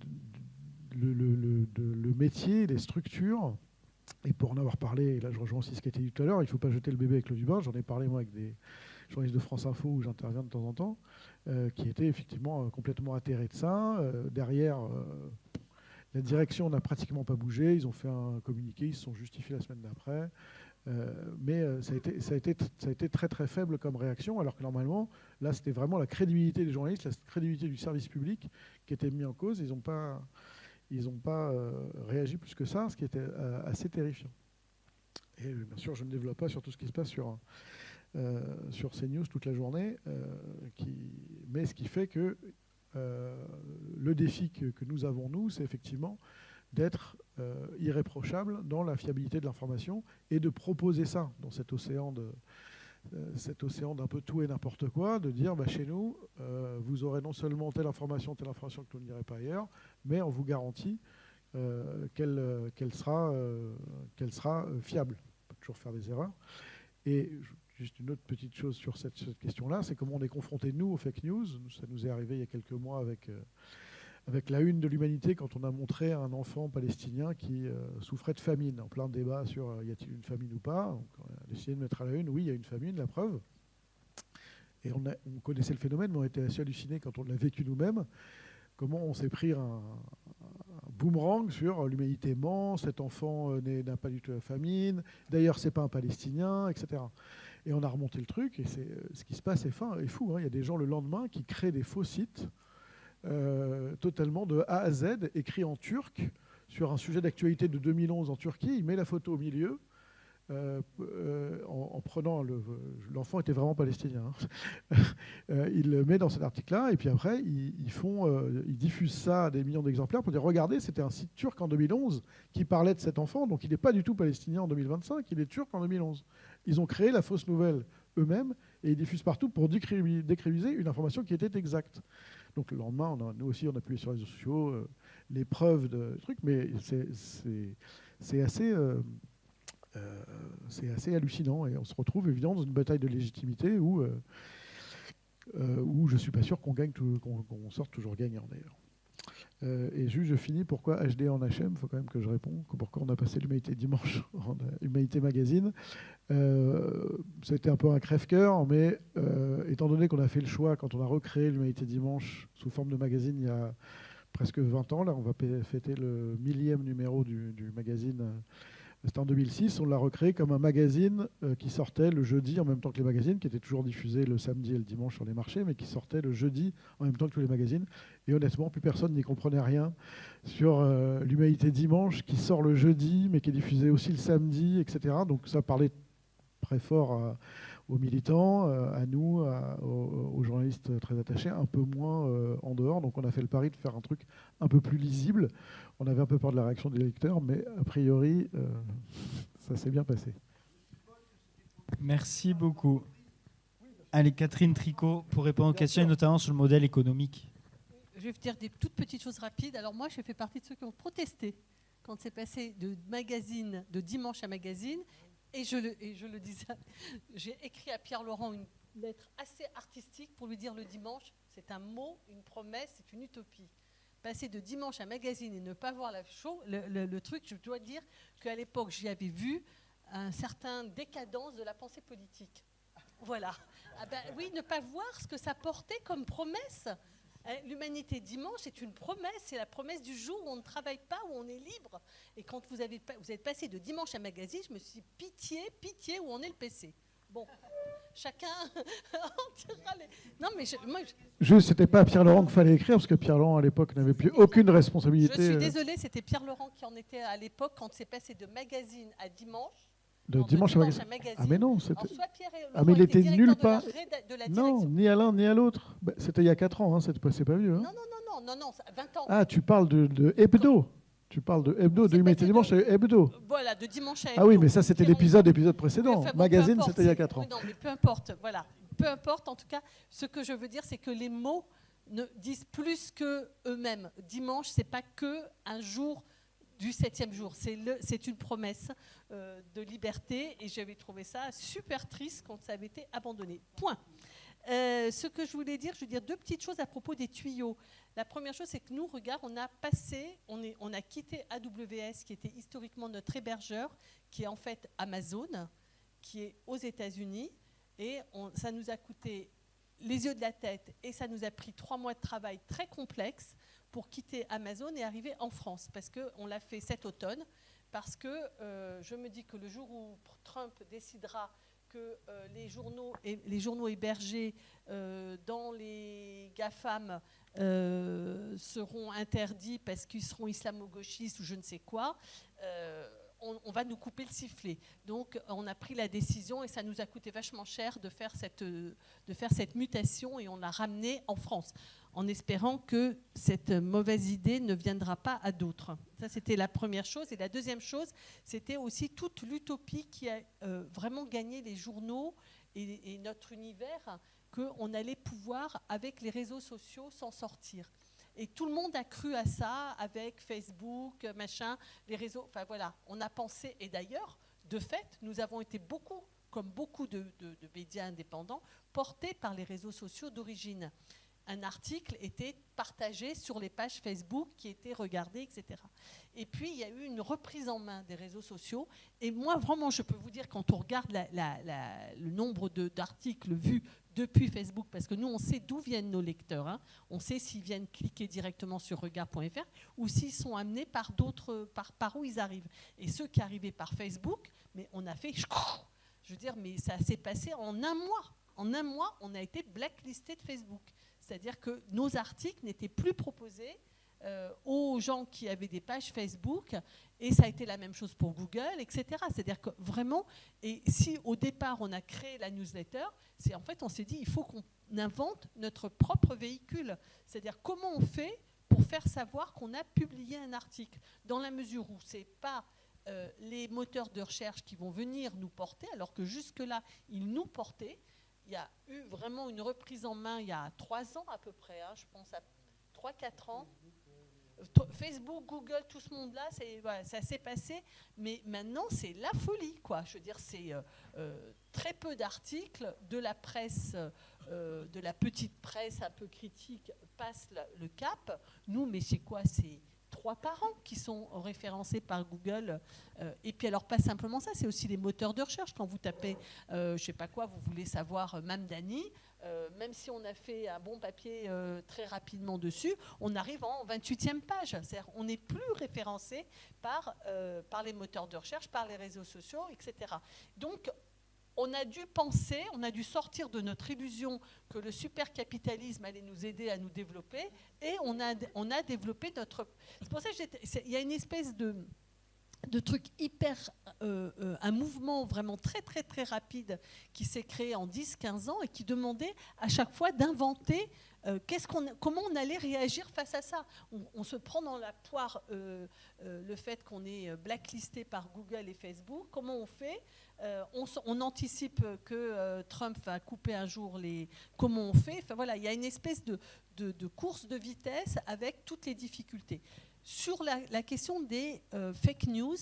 métier, les structures. Et pour en avoir parlé, et là je rejoins aussi ce qui a été dit tout à l'heure, il ne faut pas jeter le bébé avec l'eau du bain. J'en ai parlé moi avec des journalistes de France Info où j'interviens de temps en temps, qui étaient effectivement complètement atterrés de ça. Derrière, la direction n'a pratiquement pas bougé. Ils ont fait un communiqué, ils se sont justifiés la semaine d'après. Mais ça a été très très faible comme réaction, alors que normalement, là c'était vraiment la crédibilité des journalistes, la crédibilité du service public qui était mis en cause. Ils n'ont pas réagi plus que ça, ce qui était assez terrifiant. Et bien sûr, je ne développe pas sur tout ce qui se passe sur CNews toute la journée, mais ce qui fait que le défi que nous avons, nous, c'est effectivement d'être irréprochable dans la fiabilité de l'information et de proposer ça dans cet océan d'un peu tout et n'importe quoi, de dire chez nous, vous aurez non seulement telle information que vous n'irez pas ailleurs, mais on vous garantit qu'elle sera fiable. On peut toujours faire des erreurs. Et juste une autre petite chose sur cette question-là, c'est comment on est confronté, nous, aux fake news. Ça nous est arrivé il y a quelques mois avec la une de l'Humanité, quand on a montré un enfant palestinien qui souffrait de famine, en plein débat sur y a-t-il une famine ou pas. Donc, on a décidé de mettre à la une, oui, il y a une famine, la preuve. Et on connaissait le phénomène, mais on était assez hallucinés quand on l'a vécu nous-mêmes, comment on s'est pris un boomerang sur l'Humanité ment, cet enfant n'a pas du tout la famine, d'ailleurs c'est pas un Palestinien, etc. Et on a remonté le truc, et ce qui se passe est fou. Il y a des gens le lendemain qui créent des faux sites totalement de A à Z, écrits en turc, sur un sujet d'actualité de 2011 en Turquie. Il met la photo au milieu, en prenant l'enfant était vraiment palestinien. Il le met dans cet article-là, et puis après, ils diffusent ça à des millions d'exemplaires pour dire regardez, c'était un site turc en 2011 qui parlait de cet enfant, donc il n'est pas du tout palestinien en 2025, il est turc en 2011. Ils ont créé la fausse nouvelle eux-mêmes et ils diffusent partout pour décriviser une information qui était exacte. Donc le lendemain, nous aussi, on a appuyé sur les réseaux sociaux, les preuves de trucs, mais c'est assez hallucinant, et on se retrouve évidemment dans une bataille de légitimité où je ne suis pas sûr qu'on sorte toujours gagnant d'ailleurs. Et juste, je finis, pourquoi HD en HM, il faut quand même que je réponde, pourquoi on a passé l'Humanité dimanche en Humanité Magazine. C'était un peu un crève-cœur, mais étant donné qu'on a fait le choix, quand on a recréé l'Humanité dimanche sous forme de magazine il y a presque 20 ans, là on va fêter le 1000e numéro du magazine. C'était en 2006, on l'a recréé comme un magazine qui sortait le jeudi en même temps que les magazines, qui était toujours diffusé le samedi et le dimanche sur les marchés, mais qui sortait le jeudi en même temps que tous les magazines. Et honnêtement, plus personne n'y comprenait rien sur l'Humanité dimanche, qui sort le jeudi, mais qui est diffusé aussi le samedi, etc. Donc ça parlait très fort aux militants, à nous, aux journalistes très attachés, un peu moins en dehors. Donc on a fait le pari de faire un truc un peu plus lisible. On avait un peu peur de la réaction des lecteurs, mais a priori, ça s'est bien passé. Merci beaucoup. Allez, Catherine Tricot, pour répondre aux questions, et notamment sur le modèle économique. Je vais vous dire des toutes petites choses rapides. Alors moi, j'ai fait partie de ceux qui ont protesté quand c'est passé de magazine, de Dimanche à Magazine. Et je le disais, j'ai écrit à Pierre Laurent une lettre assez artistique pour lui dire le dimanche, c'est un mot, une promesse, c'est une utopie. Passer de Dimanche à Magazine et ne pas voir le truc, je dois dire qu'à l'époque, j'y avais vu un certain décadence de la pensée politique. Voilà. Ah ben, oui, ne pas voir ce que ça portait comme promesse. L'humanité dimanche, c'est une promesse, c'est la promesse du jour où on ne travaille pas, où on est libre. Et quand vous êtes passé de Dimanche à Magazine, je me suis dit, pitié, où en est le PC? Bon, chacun en tirera les... Non, mais Juste, c'était pas à Pierre Laurent qu'il fallait écrire, parce que Pierre Laurent, à l'époque, n'avait plus aucune responsabilité. Je suis désolée, c'était Pierre Laurent qui en était à l'époque, quand c'est passé de Magazine à Dimanche. De Dimanche à Magazine. Ah mais non, c'était... Ah mais il était nulle part. Non, ni à l'un ni à l'autre. Bah, c'était il y a 4 ans, hein, c'est pas vieux. Hein. Non, 20 ans. Ah, tu parles de Hebdo. Tu parles de Hebdo, de Humanité Dimanche à Hebdo. Voilà, de Dimanche à Hebdo. Ah oui, mais ça c'était l'épisode précédent. Enfin, bon, Magazine, c'était il y a 4 ans. Oui, non, mais peu importe, voilà. Peu importe, en tout cas, ce que je veux dire, c'est que les mots ne disent plus que eux-mêmes. Dimanche, c'est pas que un jour du 7e jour. C'est une promesse de liberté et j'avais trouvé ça super triste quand ça avait été abandonné. Point. Ce que je voulais dire, deux petites choses à propos des tuyaux. La première chose, c'est que nous, regarde, on a quitté AWS, qui était historiquement notre hébergeur, qui est en fait Amazon, qui est aux États-Unis, et ça nous a coûté les yeux de la tête et ça nous a pris 3 mois de travail très complexe pour quitter Amazon et arriver en France, parce qu'on l'a fait cet automne, parce que je me dis que le jour où Trump décidera que les journaux hébergés dans les GAFAM seront interdits parce qu'ils seront islamo-gauchistes ou je ne sais quoi, on va nous couper le sifflet. Donc on a pris la décision et ça nous a coûté vachement cher de faire cette mutation et on l'a ramené en France, en espérant que cette mauvaise idée ne viendra pas à d'autres. Ça, c'était la première chose. Et la deuxième chose, c'était aussi toute l'utopie qui a vraiment gagné les journaux et notre univers, qu'on allait pouvoir, avec les réseaux sociaux, s'en sortir. Et tout le monde a cru à ça, avec Facebook, machin, les réseaux. Enfin voilà, on a pensé. Et d'ailleurs, de fait, nous avons été comme beaucoup de médias indépendants, portés par les réseaux sociaux d'origine. Un article était partagé sur les pages Facebook qui étaient regardées, etc. Et puis, il y a eu une reprise en main des réseaux sociaux. Et moi, vraiment, je peux vous dire, quand on regarde le nombre d'articles vus depuis Facebook, parce que nous, on sait d'où viennent nos lecteurs. Hein. On sait s'ils viennent cliquer directement sur regard.fr ou s'ils sont amenés par d'autres, par où ils arrivent. Et ceux qui arrivaient par Facebook, mais on a fait... Je veux dire, mais ça s'est passé en un mois. En un mois, on a été blacklisté de Facebook. C'est-à-dire que nos articles n'étaient plus proposés aux gens qui avaient des pages Facebook, et ça a été la même chose pour Google, etc. C'est-à-dire que vraiment, et si au départ on a créé la newsletter, c'est en fait on s'est dit il faut qu'on invente notre propre véhicule. C'est-à-dire comment on fait pour faire savoir qu'on a publié un article, dans la mesure où c'est pas les moteurs de recherche qui vont venir nous porter, alors que jusque-là ils nous portaient. Il y a eu vraiment une reprise en main il y a 3 ans à peu près, hein, je pense à 3-4 ans. Facebook, Google, tout ce monde-là, ça s'est passé, mais maintenant c'est la folie, quoi. Je veux dire, c'est très peu d'articles de la presse, de la petite presse un peu critique passe le cap. Nous, mais c'est quoi? C'est 3 par an qui sont référencés par Google. Et puis alors pas simplement ça, c'est aussi les moteurs de recherche. Quand vous tapez, je sais pas quoi, vous voulez savoir Mamdani, même si on a fait un bon papier très rapidement dessus, on arrive en 28e page. C'est-à-dire on n'est plus référencé par les moteurs de recherche, par les réseaux sociaux, etc. Donc on a dû penser, on a dû sortir de notre illusion que le supercapitalisme allait nous aider à nous développer, et on a développé notre... C'est pour ça qu'il y a une espèce de de trucs hyper... un mouvement vraiment très, très, très rapide qui s'est créé en 10-15 ans et qui demandait à chaque fois d'inventer comment on allait réagir face à ça. On se prend dans la poire le fait qu'on est blacklisté par Google et Facebook. Comment on fait ? On anticipe que Trump va couper un jour les... Comment on fait ? Enfin, voilà, il y a une espèce de course de vitesse avec toutes les difficultés. Sur la question des fake news,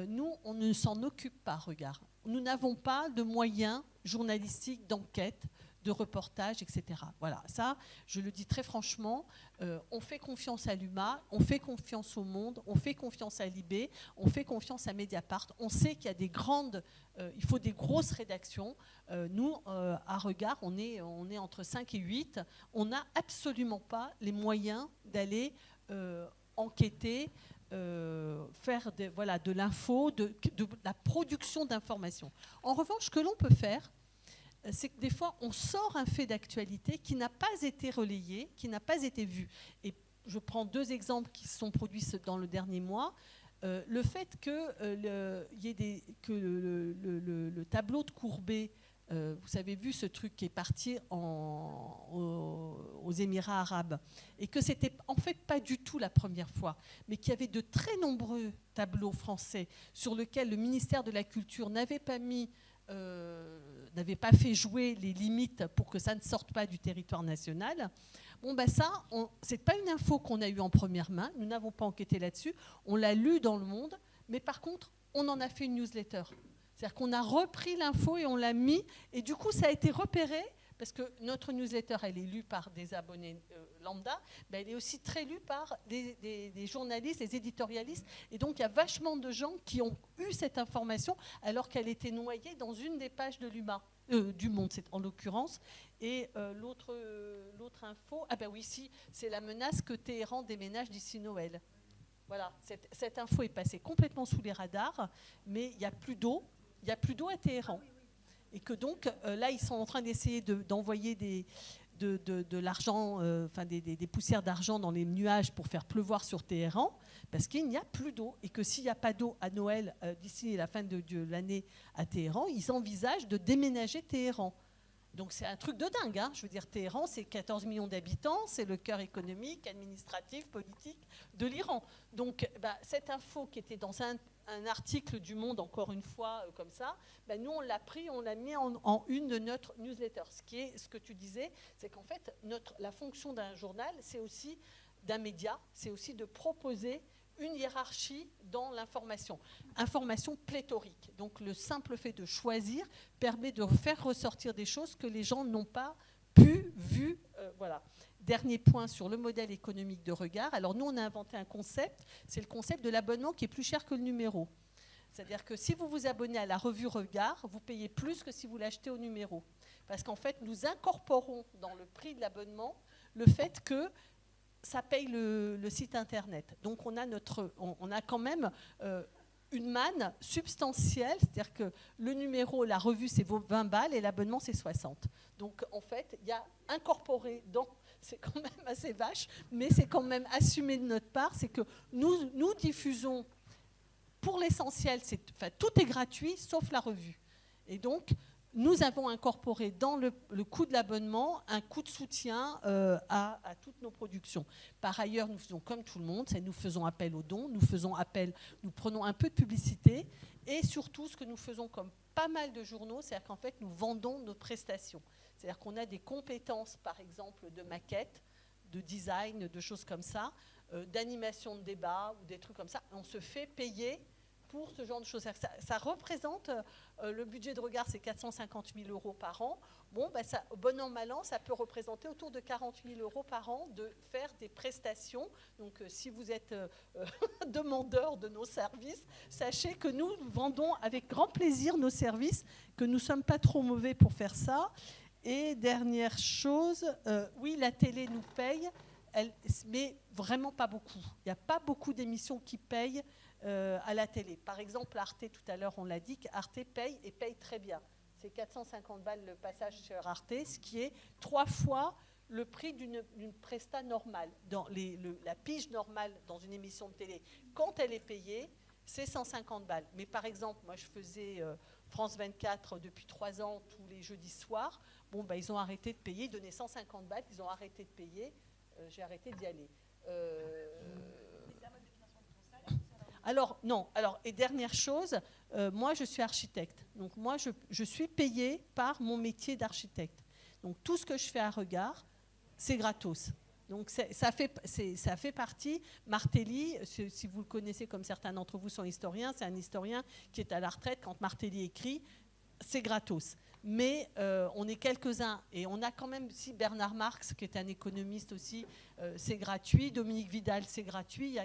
nous, on ne s'en occupe pas, regarde. Nous n'avons pas de moyens journalistiques d'enquête, de reportage, etc. Voilà, ça, je le dis très franchement, on fait confiance à l'UMA, on fait confiance au Monde, on fait confiance à Libé, on fait confiance à Mediapart. On sait qu'il y a il faut des grosses rédactions. Nous, à Regard, on est entre 5 et 8. On n'a absolument pas les moyens d'aller enquêter, faire de l'info, de la production d'informations. En revanche, ce que l'on peut faire, c'est que des fois, on sort un fait d'actualité qui n'a pas été relayé, qui n'a pas été vu. Et je prends 2 exemples qui se sont produits dans le dernier mois. Le fait que le tableau de Courbet, vous avez vu ce truc qui est parti aux Émirats arabes, et que c'était en fait pas du tout la première fois, mais qu'il y avait de très nombreux tableaux français sur lesquels le ministère de la Culture n'avait pas fait jouer les limites pour que ça ne sorte pas du territoire national. Bon, ben ça, c'est pas une info qu'on a eue en première main, nous n'avons pas enquêté là-dessus, on l'a lu dans Le Monde, mais par contre, on en a fait une newsletter. C'est-à-dire qu'on a repris l'info et on l'a mis, et du coup, ça a été repéré, parce que notre newsletter, elle est lue par des abonnés lambda, ben elle est aussi très lue par des journalistes, des éditorialistes, et donc il y a vachement de gens qui ont eu cette information alors qu'elle était noyée dans une des pages de l'UMA, du Monde, c'est en l'occurrence. Et l'autre info, ah ben oui, si, c'est la menace que Téhéran déménage d'ici Noël. Voilà, cette info est passée complètement sous les radars, mais il n'y a plus d'eau. Il n'y a plus d'eau à Téhéran. Et que donc, là, ils sont en train d'essayer d'envoyer de l'argent, des poussières d'argent dans les nuages pour faire pleuvoir sur Téhéran, parce qu'il n'y a plus d'eau. Et que s'il n'y a pas d'eau à Noël, d'ici la fin de l'année à Téhéran, ils envisagent de déménager Téhéran. Donc c'est un truc de dingue, hein. Je veux dire, Téhéran, c'est 14 millions d'habitants, c'est le cœur économique, administratif, politique de l'Iran. Donc cette info qui était dans un article du Monde, encore une fois, comme ça, nous on l'a pris, on l'a mis en une de notre newsletter. Ce que tu disais, c'est qu'en fait, la fonction d'un journal, c'est aussi d'un média, c'est aussi de proposer une hiérarchie dans l'information. Information pléthorique. Donc le simple fait de choisir permet de faire ressortir des choses que les gens n'ont pas vu. Voilà. Dernier point sur le modèle économique de Regard. Alors nous, on a inventé un concept, c'est le concept de l'abonnement qui est plus cher que le numéro. C'est-à-dire que si vous vous abonnez à la revue Regard, vous payez plus que si vous l'achetez au numéro. Parce qu'en fait, nous incorporons dans le prix de l'abonnement le fait que ça paye le site internet. Donc on a quand même une manne substantielle, c'est-à-dire que le numéro, la revue, c'est 20 balles et l'abonnement, c'est 60. Donc en fait, il y a incorporé dans... C'est quand même assez vache, mais c'est quand même assumé de notre part, c'est que nous diffusons, pour l'essentiel, tout est gratuit, sauf la revue. Et donc, nous avons incorporé dans le coût de l'abonnement un coût de soutien à toutes nos productions. Par ailleurs, nous faisons comme tout le monde, nous faisons appel aux dons, nous prenons un peu de publicité, et surtout, ce que nous faisons comme pas mal de journaux, c'est-à-dire qu'en fait, nous vendons nos prestations. C'est-à-dire qu'on a des compétences, par exemple, de maquette, de design, de choses comme ça, d'animation de débat ou des trucs comme ça. On se fait payer pour ce genre de choses. Ça représente, le budget de Regard, c'est 450 000 € par an. Bon, bon an, mal an, ça peut représenter autour de 40 000 € par an de faire des prestations. Donc, si vous êtes demandeur de nos services, sachez que nous vendons avec grand plaisir nos services, que nous ne sommes pas trop mauvais pour faire ça. Et dernière chose, oui, la télé nous paye, mais vraiment pas beaucoup. Il n'y a pas beaucoup d'émissions qui payent à la télé. Par exemple, Arte, tout à l'heure, on l'a dit, qu'Arte paye et paye très bien. C'est 450 balles le passage sur Arte, ce qui est 3 fois le prix d'une presta normale. Dans la pige normale dans une émission de télé, quand elle est payée, c'est 150 balles. Mais par exemple, moi je faisais France 24 depuis 3 ans, tous les jeudis soirs. Bon, ils ont arrêté de payer, ils donnaient 150 balles, ils ont arrêté de payer, j'ai arrêté d'y aller. Alors, non. Alors, et dernière chose, moi, je suis architecte. Donc, moi, je suis payée par mon métier d'architecte. Donc, tout ce que je fais à Regard, c'est gratos. Donc, ça fait partie. Martelly, si vous le connaissez comme certains d'entre vous sont historiens, c'est un historien qui est à la retraite. Quand Martelly écrit, c'est gratos. Mais on est quelques-uns. Et on a quand même aussi Bernard Marx, qui est un économiste aussi, c'est gratuit. Dominique Vidal, c'est gratuit.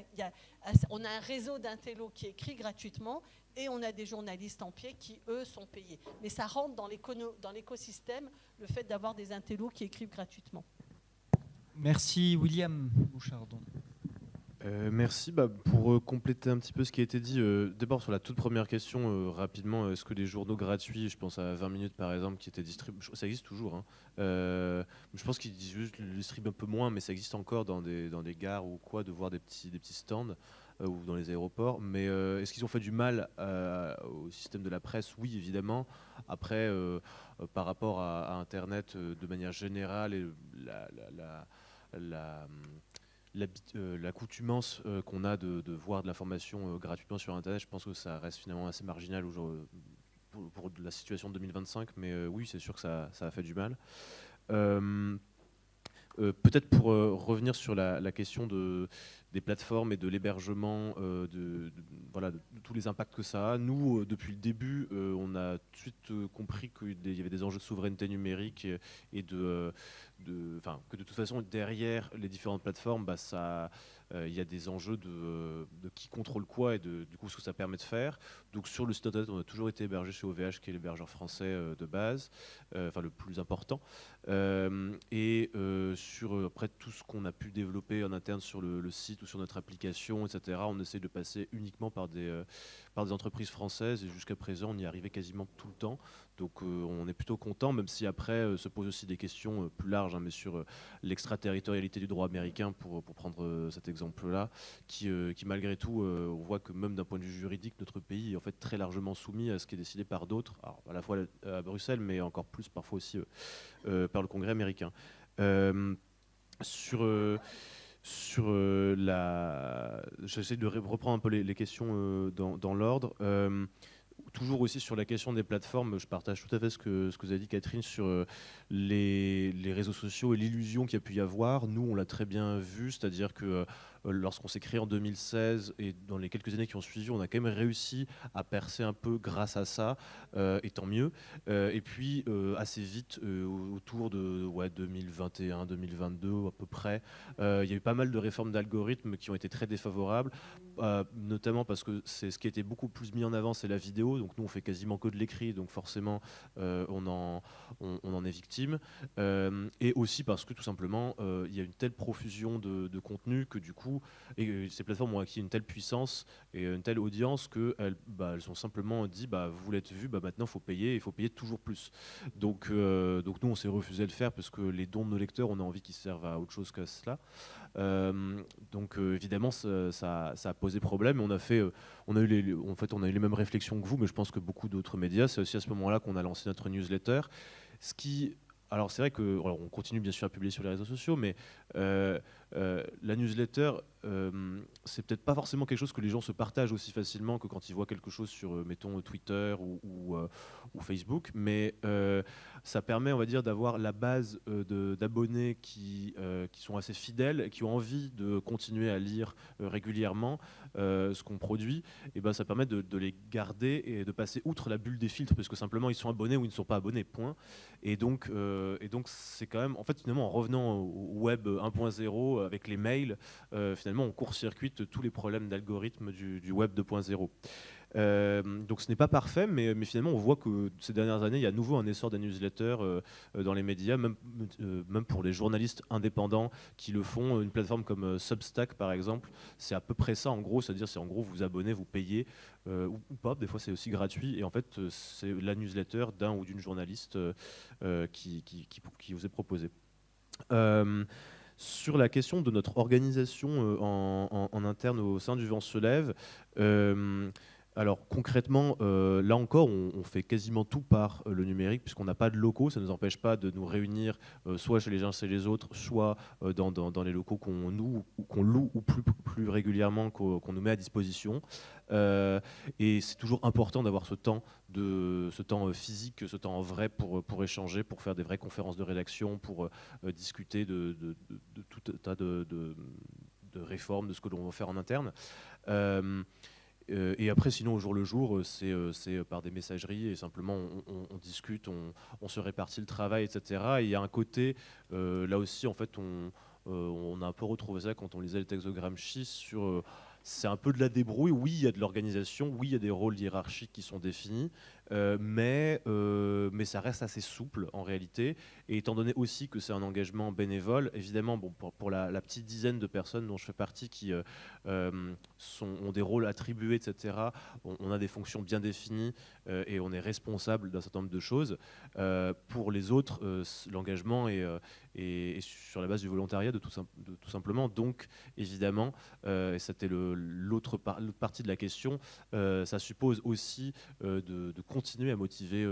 On a un réseau d'intellos qui écrit gratuitement et on a des journalistes en pied qui, eux, sont payés. Mais ça rentre dans l'écosystème, le fait d'avoir des intellos qui écrivent gratuitement. Merci William Bouchardon. Merci. Pour compléter un petit peu ce qui a été dit, d'abord sur la toute première question, rapidement, est-ce que les journaux gratuits, je pense à 20 minutes par exemple, qui étaient distribués, ça existe toujours, hein. Je pense qu'ils distribuent un peu moins, mais ça existe encore dans des gares ou quoi, de voir des petits stands ou dans les aéroports. Mais est-ce qu'ils ont fait du mal au système de la presse? Oui, évidemment. Après, par rapport à Internet, de manière générale, et l'accoutumance qu'on a de voir de l'information gratuitement sur Internet, je pense que ça reste finalement assez marginal pour la situation de 2025, mais oui, c'est sûr que ça a fait du mal. Peut-être pour revenir sur la question des plateformes et de l'hébergement, voilà, de tous les impacts que ça a. Nous, depuis le début, on a tout de suite compris qu'il y avait des enjeux de souveraineté numérique et que de toute façon, derrière les différentes plateformes, il y a des enjeux de qui contrôle quoi et du coup ce que ça permet de faire. Donc sur le site internet, on a toujours été hébergé chez OVH, qui est l'hébergeur français de base, le plus important. Et sur après tout ce qu'on a pu développer en interne sur le site ou sur notre application, etc., on essaie de passer uniquement par des entreprises françaises, et jusqu'à présent on y arrivait quasiment tout le temps. Donc on est plutôt content, même si après se posent aussi des questions plus larges, hein, mais sur l'extraterritorialité du droit américain, pour prendre cet exemple-là, qui malgré tout, on voit que même d'un point de vue juridique, notre pays est en fait très largement soumis à ce qui est décidé par d'autres, alors à la fois à Bruxelles, mais encore plus parfois aussi par le Congrès américain. J'essaie de reprendre un peu les questions dans l'ordre. Toujours aussi sur la question des plateformes, je partage tout à fait ce que vous avez dit, Catherine, sur les réseaux sociaux et l'illusion qu'il y a pu y avoir. Nous, on l'a très bien vu, c'est-à-dire que lorsqu'on s'est créé en 2016 et dans les quelques années qui ont suivi, on a quand même réussi à percer un peu grâce à ça, et tant mieux. Et puis, assez vite, autour de 2021, 2022 à peu près, il y a eu pas mal de réformes d'algorithmes qui ont été très défavorables, notamment parce que c'est ce qui était beaucoup plus mis en avant, c'est la vidéo. Donc nous, on fait quasiment que de l'écrit, donc forcément, on en est victime. Et aussi parce que tout simplement, il y a une telle profusion de contenu que du coup, ces plateformes ont acquis une telle puissance et une telle audience qu'elles ont simplement dit, vous voulez être vu, maintenant il faut payer, et il faut payer toujours plus. Donc nous, on s'est refusé de le faire parce que les dons de nos lecteurs, on a envie qu'ils servent à autre chose que cela. Donc évidemment, ça a posé problème. On a eu les mêmes réflexions que vous, mais je pense que beaucoup d'autres médias. C'est aussi à ce moment-là qu'on a lancé notre newsletter. Alors c'est vrai qu'on continue bien sûr à publier sur les réseaux sociaux, mais la newsletter, c'est peut-être pas forcément quelque chose que les gens se partagent aussi facilement que quand ils voient quelque chose sur, mettons, Twitter ou Facebook, mais ça permet, on va dire, d'avoir la base d'abonnés qui sont assez fidèles et qui ont envie de continuer à lire régulièrement ce qu'on produit. Et ça permet de les garder et de passer outre la bulle des filtres, parce que simplement ils sont abonnés ou ils ne sont pas abonnés, point. Et donc c'est quand même, en fait, finalement, en revenant au web 1.0 avec les mails, finalement on court-circuite tous les problèmes d'algorithme du web 2.0. Donc ce n'est pas parfait, mais finalement on voit que ces dernières années il y a à nouveau un essor des newsletters dans les médias, même pour les journalistes indépendants qui le font. Une plateforme comme Substack par exemple, c'est à peu près ça en gros, c'est-à-dire c'est en gros vous vous abonnez, vous payez ou pas, des fois c'est aussi gratuit, et en fait c'est la newsletter d'un ou d'une journaliste qui vous est proposée. Sur la question de notre organisation en interne au sein du Vent se lève, alors concrètement, là encore, on fait quasiment tout par le numérique, puisqu'on n'a pas de locaux. Ça ne nous empêche pas de nous réunir soit chez les uns chez les autres, soit dans les locaux qu'on loue ou plus régulièrement qu'on nous met à disposition. Et c'est toujours important d'avoir ce temps physique, ce temps en vrai pour échanger, pour faire des vraies conférences de rédaction, pour discuter de tout un tas de réformes, de ce que l'on va faire en interne. Et après, sinon, au jour le jour, c'est par des messageries et simplement on discute, on se répartit le travail, etc. Et il y a un côté, là aussi, en fait, on a un peu retrouvé ça quand on lisait le texte de Gramsci sur... c'est un peu de la débrouille. Oui, il y a de l'organisation, oui, il y a des rôles hiérarchiques qui sont définis, mais ça reste assez souple en réalité. Et étant donné aussi que c'est un engagement bénévole, évidemment, bon, pour la petite dizaine de personnes dont je fais partie qui ont des rôles attribués, etc., on a des fonctions bien définies et on est responsable d'un certain nombre de choses. Pour les autres, l'engagement est sur la base du volontariat de tout simplement. Donc, évidemment, et c'était l'autre partie de la question, ça suppose aussi de continuer à motiver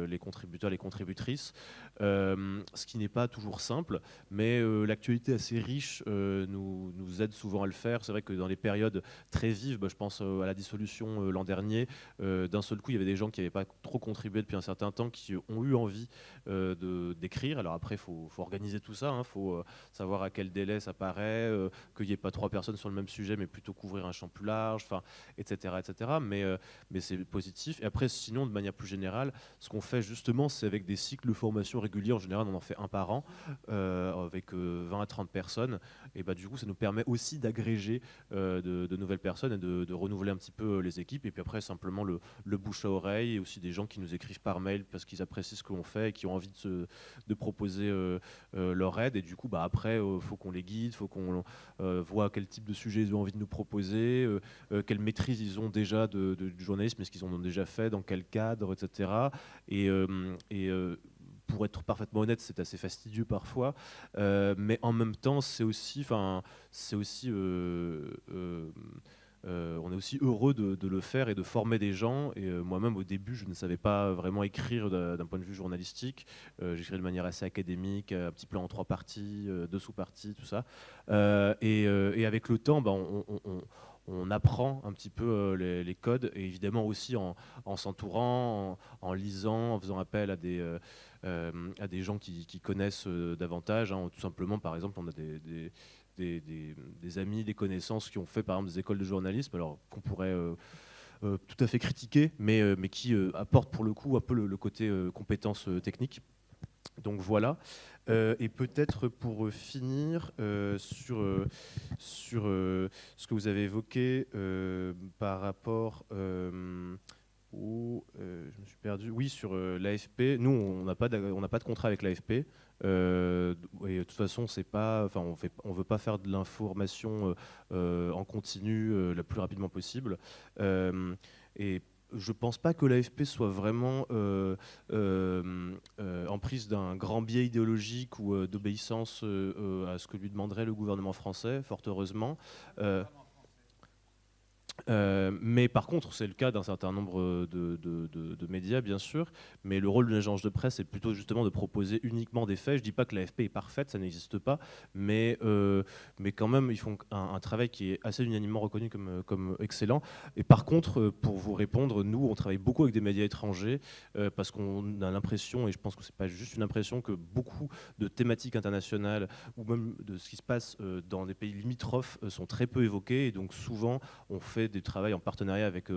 les contributeurs, les contributrices, ce qui n'est pas toujours simple, mais l'actualité assez riche nous aide souvent à le faire. C'est vrai que dans les périodes très vives, je pense à la dissolution l'an dernier, d'un seul coup, il y avait des gens qui n'avaient pas trop contribué depuis un certain temps, qui ont eu envie d'écrire. Alors après, il faut organiser tout ça, il faut savoir à quel délai ça paraît, qu'il n'y ait pas 3 personnes sur le même sujet, mais plutôt couvrir un champ plus large, etc. Mais c'est positif. Et après, sinon, de manière plus générale, ce qu'on fait justement, c'est avec des cycles de formation réguliers. En général, on en fait un par an, avec 20 à 30 personnes. Et du coup, ça nous permet aussi d'agréger de nouvelles personnes et de renouveler un petit peu les équipes. Et puis après, simplement le bouche à oreille, et aussi des gens qui nous écrivent par mail parce qu'ils apprécient ce que l'on fait et qui ont envie de proposer leur aide. Et du coup, après, il faut qu'on les guide, il faut qu'on voit quel type de sujet ils ont envie de nous proposer, quelle maîtrise ils ont déjà du journalisme, est-ce qu'ils en ont déjà fait, dans quel cadre, etc. Et pour être parfaitement honnête, c'est assez fastidieux parfois, mais en même temps, on est aussi heureux de le faire et de former des gens. Et moi-même, au début, je ne savais pas vraiment écrire d'un point de vue journalistique. J'écrivais de manière assez académique, un petit peu en 3 parties, 2 sous-parties, tout ça. Et avec le temps, on apprend un petit peu les codes, et évidemment aussi en s'entourant, en lisant, en faisant appel à des gens qui connaissent davantage. Tout simplement, par exemple, on a des amis, des connaissances qui ont fait par exemple des écoles de journalisme, alors qu'on pourrait tout à fait critiquer, mais qui apportent pour le coup un peu le côté compétences techniques. Donc voilà. Et peut-être pour finir sur ce que vous avez évoqué par rapport je me suis perdu. Oui, sur l'AFP. Nous, on n'a pas de contrat avec l'AFP. Et de toute façon, on veut pas faire de l'information en continu le plus rapidement possible. Et je ne pense pas que l'AFP soit vraiment en prise d'un grand biais idéologique ou d'obéissance à ce que lui demanderait le gouvernement français, fort heureusement. Mais par contre, c'est le cas d'un certain nombre de médias, bien sûr. Mais le rôle d'une agence de presse, c'est plutôt justement de proposer uniquement des faits. Je ne dis pas que l'AFP est parfaite, ça n'existe pas. Mais quand même, ils font un travail qui est assez unanimement reconnu comme excellent. Et par contre, pour vous répondre, nous, on travaille beaucoup avec des médias étrangers parce qu'on a l'impression, et je pense que ce n'est pas juste une impression, que beaucoup de thématiques internationales ou même de ce qui se passe dans des pays limitrophes sont très peu évoquées. Et donc souvent, on fait du travail en partenariat avec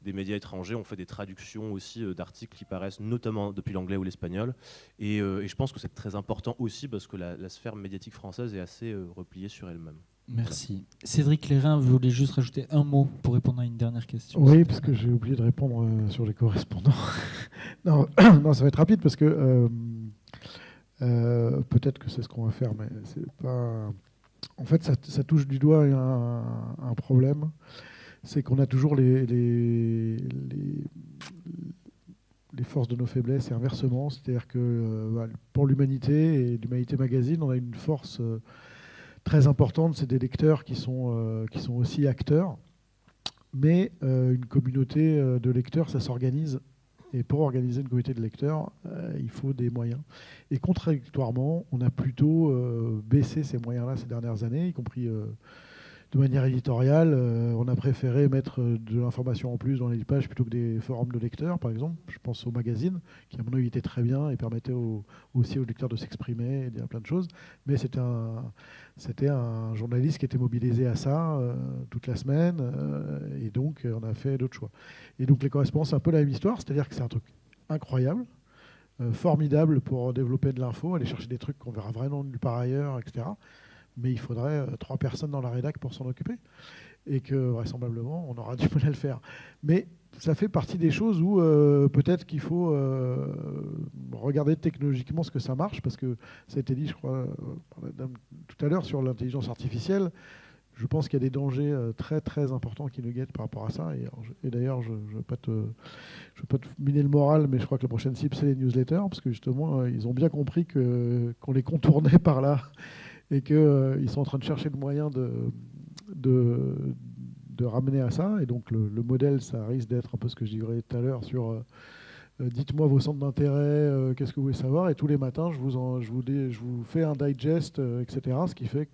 des médias étrangers. On fait des traductions aussi d'articles qui paraissent notamment depuis l'anglais ou l'espagnol. Et je pense que c'est très important aussi parce que la sphère médiatique française est assez repliée sur elle-même. Merci. Cédric Lérin, vous voulez juste rajouter un mot pour répondre à une dernière question? Oui, parce que j'ai oublié de répondre sur les correspondants. non, ça va être rapide parce que peut-être que c'est ce qu'on va faire, mais c'est pas... En fait, ça touche du doigt un problème. C'est qu'on a toujours les les forces de nos faiblesses et inversement. C'est-à-dire que pour l'Humanité et l'Humanité Magazine, on a une force très importante, c'est des lecteurs qui sont aussi acteurs. Mais une communauté de lecteurs, ça s'organise. Et pour organiser une communauté de lecteurs, il faut des moyens. Et contradictoirement, on a plutôt baissé ces moyens-là ces dernières années, y compris de manière éditoriale. On a préféré mettre de l'information en plus dans les pages plutôt que des forums de lecteurs, par exemple. Je pense au magazine, qui à mon avis était très bien et permettait aussi aux lecteurs de s'exprimer et de dire plein de choses. Mais c'était un journaliste qui était mobilisé à ça toute la semaine. Et donc, on a fait d'autres choix. Et donc, les correspondants, c'est un peu la même histoire. C'est-à-dire que c'est un truc incroyable, formidable pour développer de l'info, aller chercher des trucs qu'on verra vraiment nulle part ailleurs, etc. Mais il faudrait 3 personnes dans la rédac pour s'en occuper. Et que, vraisemblablement, on aura du mal à le faire. Mais ça fait partie des choses où peut-être qu'il faut regarder technologiquement ce que ça marche, parce que ça a été dit, je crois, tout à l'heure sur l'intelligence artificielle. Je pense qu'il y a des dangers très, très importants qui nous guettent par rapport à ça. Et d'ailleurs, je ne veux pas te miner le moral, mais je crois que la prochaine cible, c'est les newsletters, parce que justement, ils ont bien compris qu'on les contournait par là et qu'ils sont en train de chercher le moyen de ramener à ça. Et donc, le modèle, ça risque d'être un peu ce que je dirais tout à l'heure sur dites-moi vos centres d'intérêt, qu'est-ce que vous voulez savoir. Et tous les matins, je vous fais un digest, etc. Ce qui fait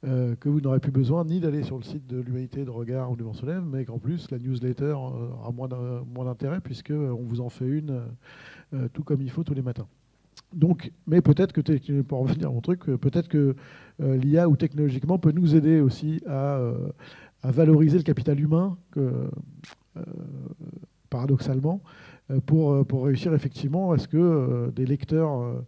que vous n'aurez plus besoin ni d'aller sur le site de l'Humanité, de Regard ou du Mont-Soleil, mais qu'en plus, la newsletter aura moins d'intérêt puisqu'on vous en fait une tout comme il faut tous les matins. Donc, mais peut-être que, pour revenir à mon truc, peut-être que l'IA ou technologiquement peut nous aider aussi à valoriser le capital humain, paradoxalement, pour réussir effectivement à ce que des lecteurs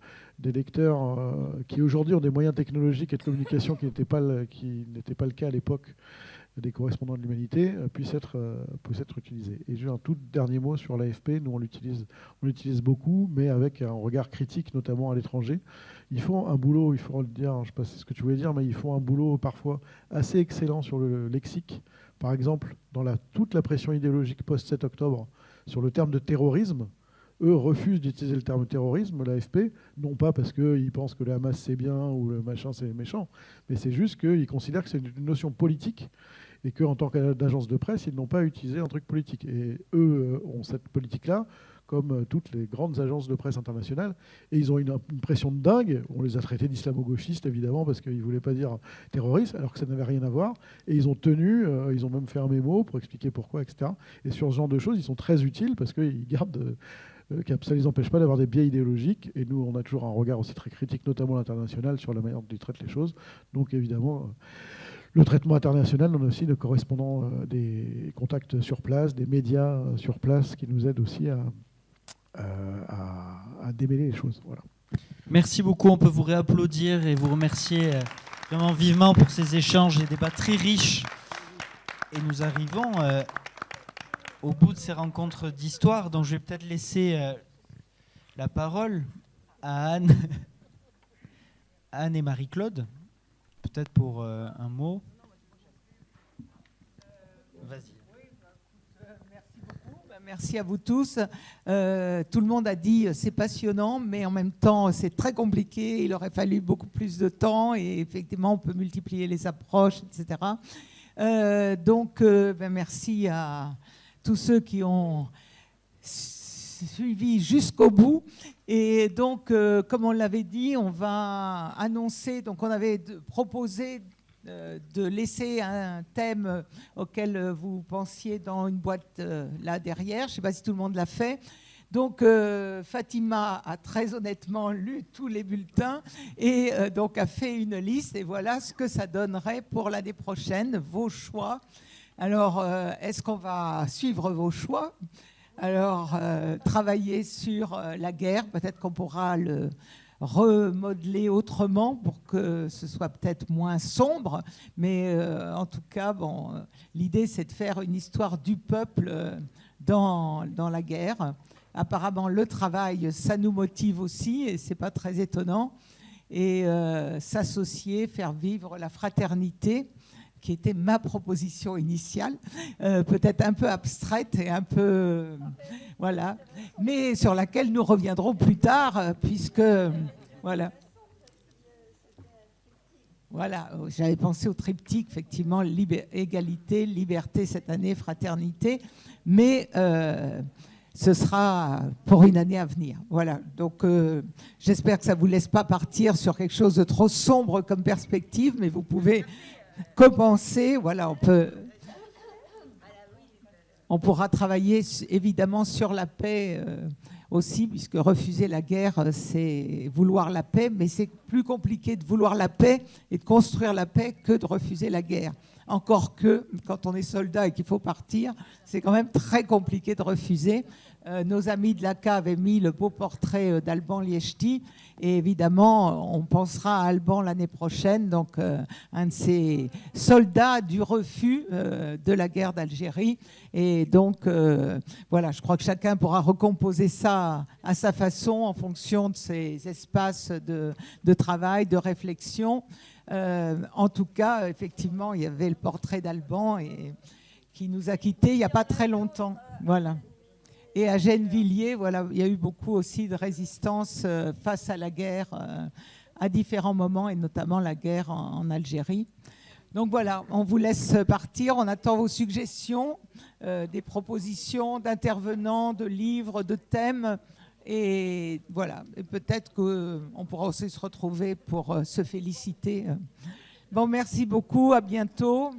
qui aujourd'hui ont des moyens technologiques et de communication qui n'étaient pas le cas à l'époque des correspondants de l'Humanité puissent être utilisés. Et j'ai un tout dernier mot sur l'AFP. Nous, on l'utilise beaucoup, mais avec un regard critique, notamment à l'étranger. Ils font un boulot, il faut le dire, je ne sais pas si c'est ce que tu voulais dire, mais ils font un boulot parfois assez excellent sur le lexique. Par exemple, dans toute la pression idéologique post-7 octobre sur le terme de terrorisme, eux refusent d'utiliser le terme terrorisme, l'AFP, non pas parce qu'ils pensent que le Hamas c'est bien ou le machin c'est méchant, mais c'est juste qu'ils considèrent que c'est une notion politique et qu'en tant qu'agence de presse, ils n'ont pas utilisé un truc politique. Et eux ont cette politique-là, comme toutes les grandes agences de presse internationales, et ils ont une pression de dingue. On les a traités d'islamo-gauchistes, évidemment, parce qu'ils ne voulaient pas dire terroristes, alors que ça n'avait rien à voir. Et ils ont tenu, ils ont même fait un mémo pour expliquer pourquoi, etc. Et sur ce genre de choses, ils sont très utiles parce qu'ils gardent... ça ne les empêche pas d'avoir des biais idéologiques. Et nous, on a toujours un regard aussi très critique, notamment à l'international, sur la manière dont ils traitent les choses. Donc, évidemment, le traitement international, on a aussi de correspondants des contacts sur place, des médias sur place qui nous aident aussi à démêler les choses. Voilà. Merci beaucoup. On peut vous réapplaudir et vous remercier vraiment vivement pour ces échanges et débats très riches. Et nous arrivons... au bout de ces rencontres d'histoire, donc je vais peut-être laisser la parole à Anne et Marie-Claude, peut-être pour un mot. Vas-y. Merci beaucoup. Merci à vous tous. Tout le monde a dit c'est passionnant, mais en même temps c'est très compliqué. Il aurait fallu beaucoup plus de temps et effectivement on peut multiplier les approches, etc. Donc merci à tous ceux qui ont suivi jusqu'au bout. Et donc, comme on l'avait dit, on va annoncer, donc on avait proposé de laisser un thème auquel vous pensiez dans une boîte là derrière. Je ne sais pas si tout le monde l'a fait. Donc, Fatima a très honnêtement lu tous les bulletins et donc a fait une liste. Et voilà ce que ça donnerait pour l'année prochaine, vos choix. Alors, est-ce qu'on va suivre vos choix ? Alors, travailler sur la guerre, peut-être qu'on pourra le remodeler autrement pour que ce soit peut-être moins sombre. Mais en tout cas, l'idée, c'est de faire une histoire du peuple dans la guerre. Apparemment, le travail, ça nous motive aussi, et ce n'est pas très étonnant. Et s'associer, faire vivre la fraternité, qui était ma proposition initiale, peut-être un peu abstraite et un peu... voilà, mais sur laquelle nous reviendrons plus tard, puisque... voilà. Voilà, j'avais pensé au triptyque, effectivement, égalité, liberté cette année, fraternité, mais ce sera pour une année à venir. Voilà, donc j'espère que ça ne vous laisse pas partir sur quelque chose de trop sombre comme perspective, mais vous pouvez commencer, voilà, on pourra travailler évidemment sur la paix aussi, puisque refuser la guerre, c'est vouloir la paix, mais c'est plus compliqué de vouloir la paix et de construire la paix que de refuser la guerre. Encore que, quand on est soldat et qu'il faut partir, c'est quand même très compliqué de refuser. Nos amis de l'ACA avaient mis le beau portrait d'Alban Liechti, et évidemment, on pensera à Alban l'année prochaine, donc un de ces soldats du refus de la guerre d'Algérie. Et donc, voilà, je crois que chacun pourra recomposer ça à sa façon, en fonction de ses espaces de travail, de réflexion. En tout cas, effectivement, il y avait le portrait d'Alban qui nous a quittés il n'y a pas très longtemps. Voilà. Et à Gennevilliers, voilà, il y a eu beaucoup aussi de résistance face à la guerre à différents moments, et notamment la guerre en Algérie. Donc voilà, on vous laisse partir. On attend vos suggestions, des propositions d'intervenants, de livres, de thèmes. Et voilà, et peut-être qu'on pourra aussi se retrouver pour se féliciter. Bon, merci beaucoup, à bientôt.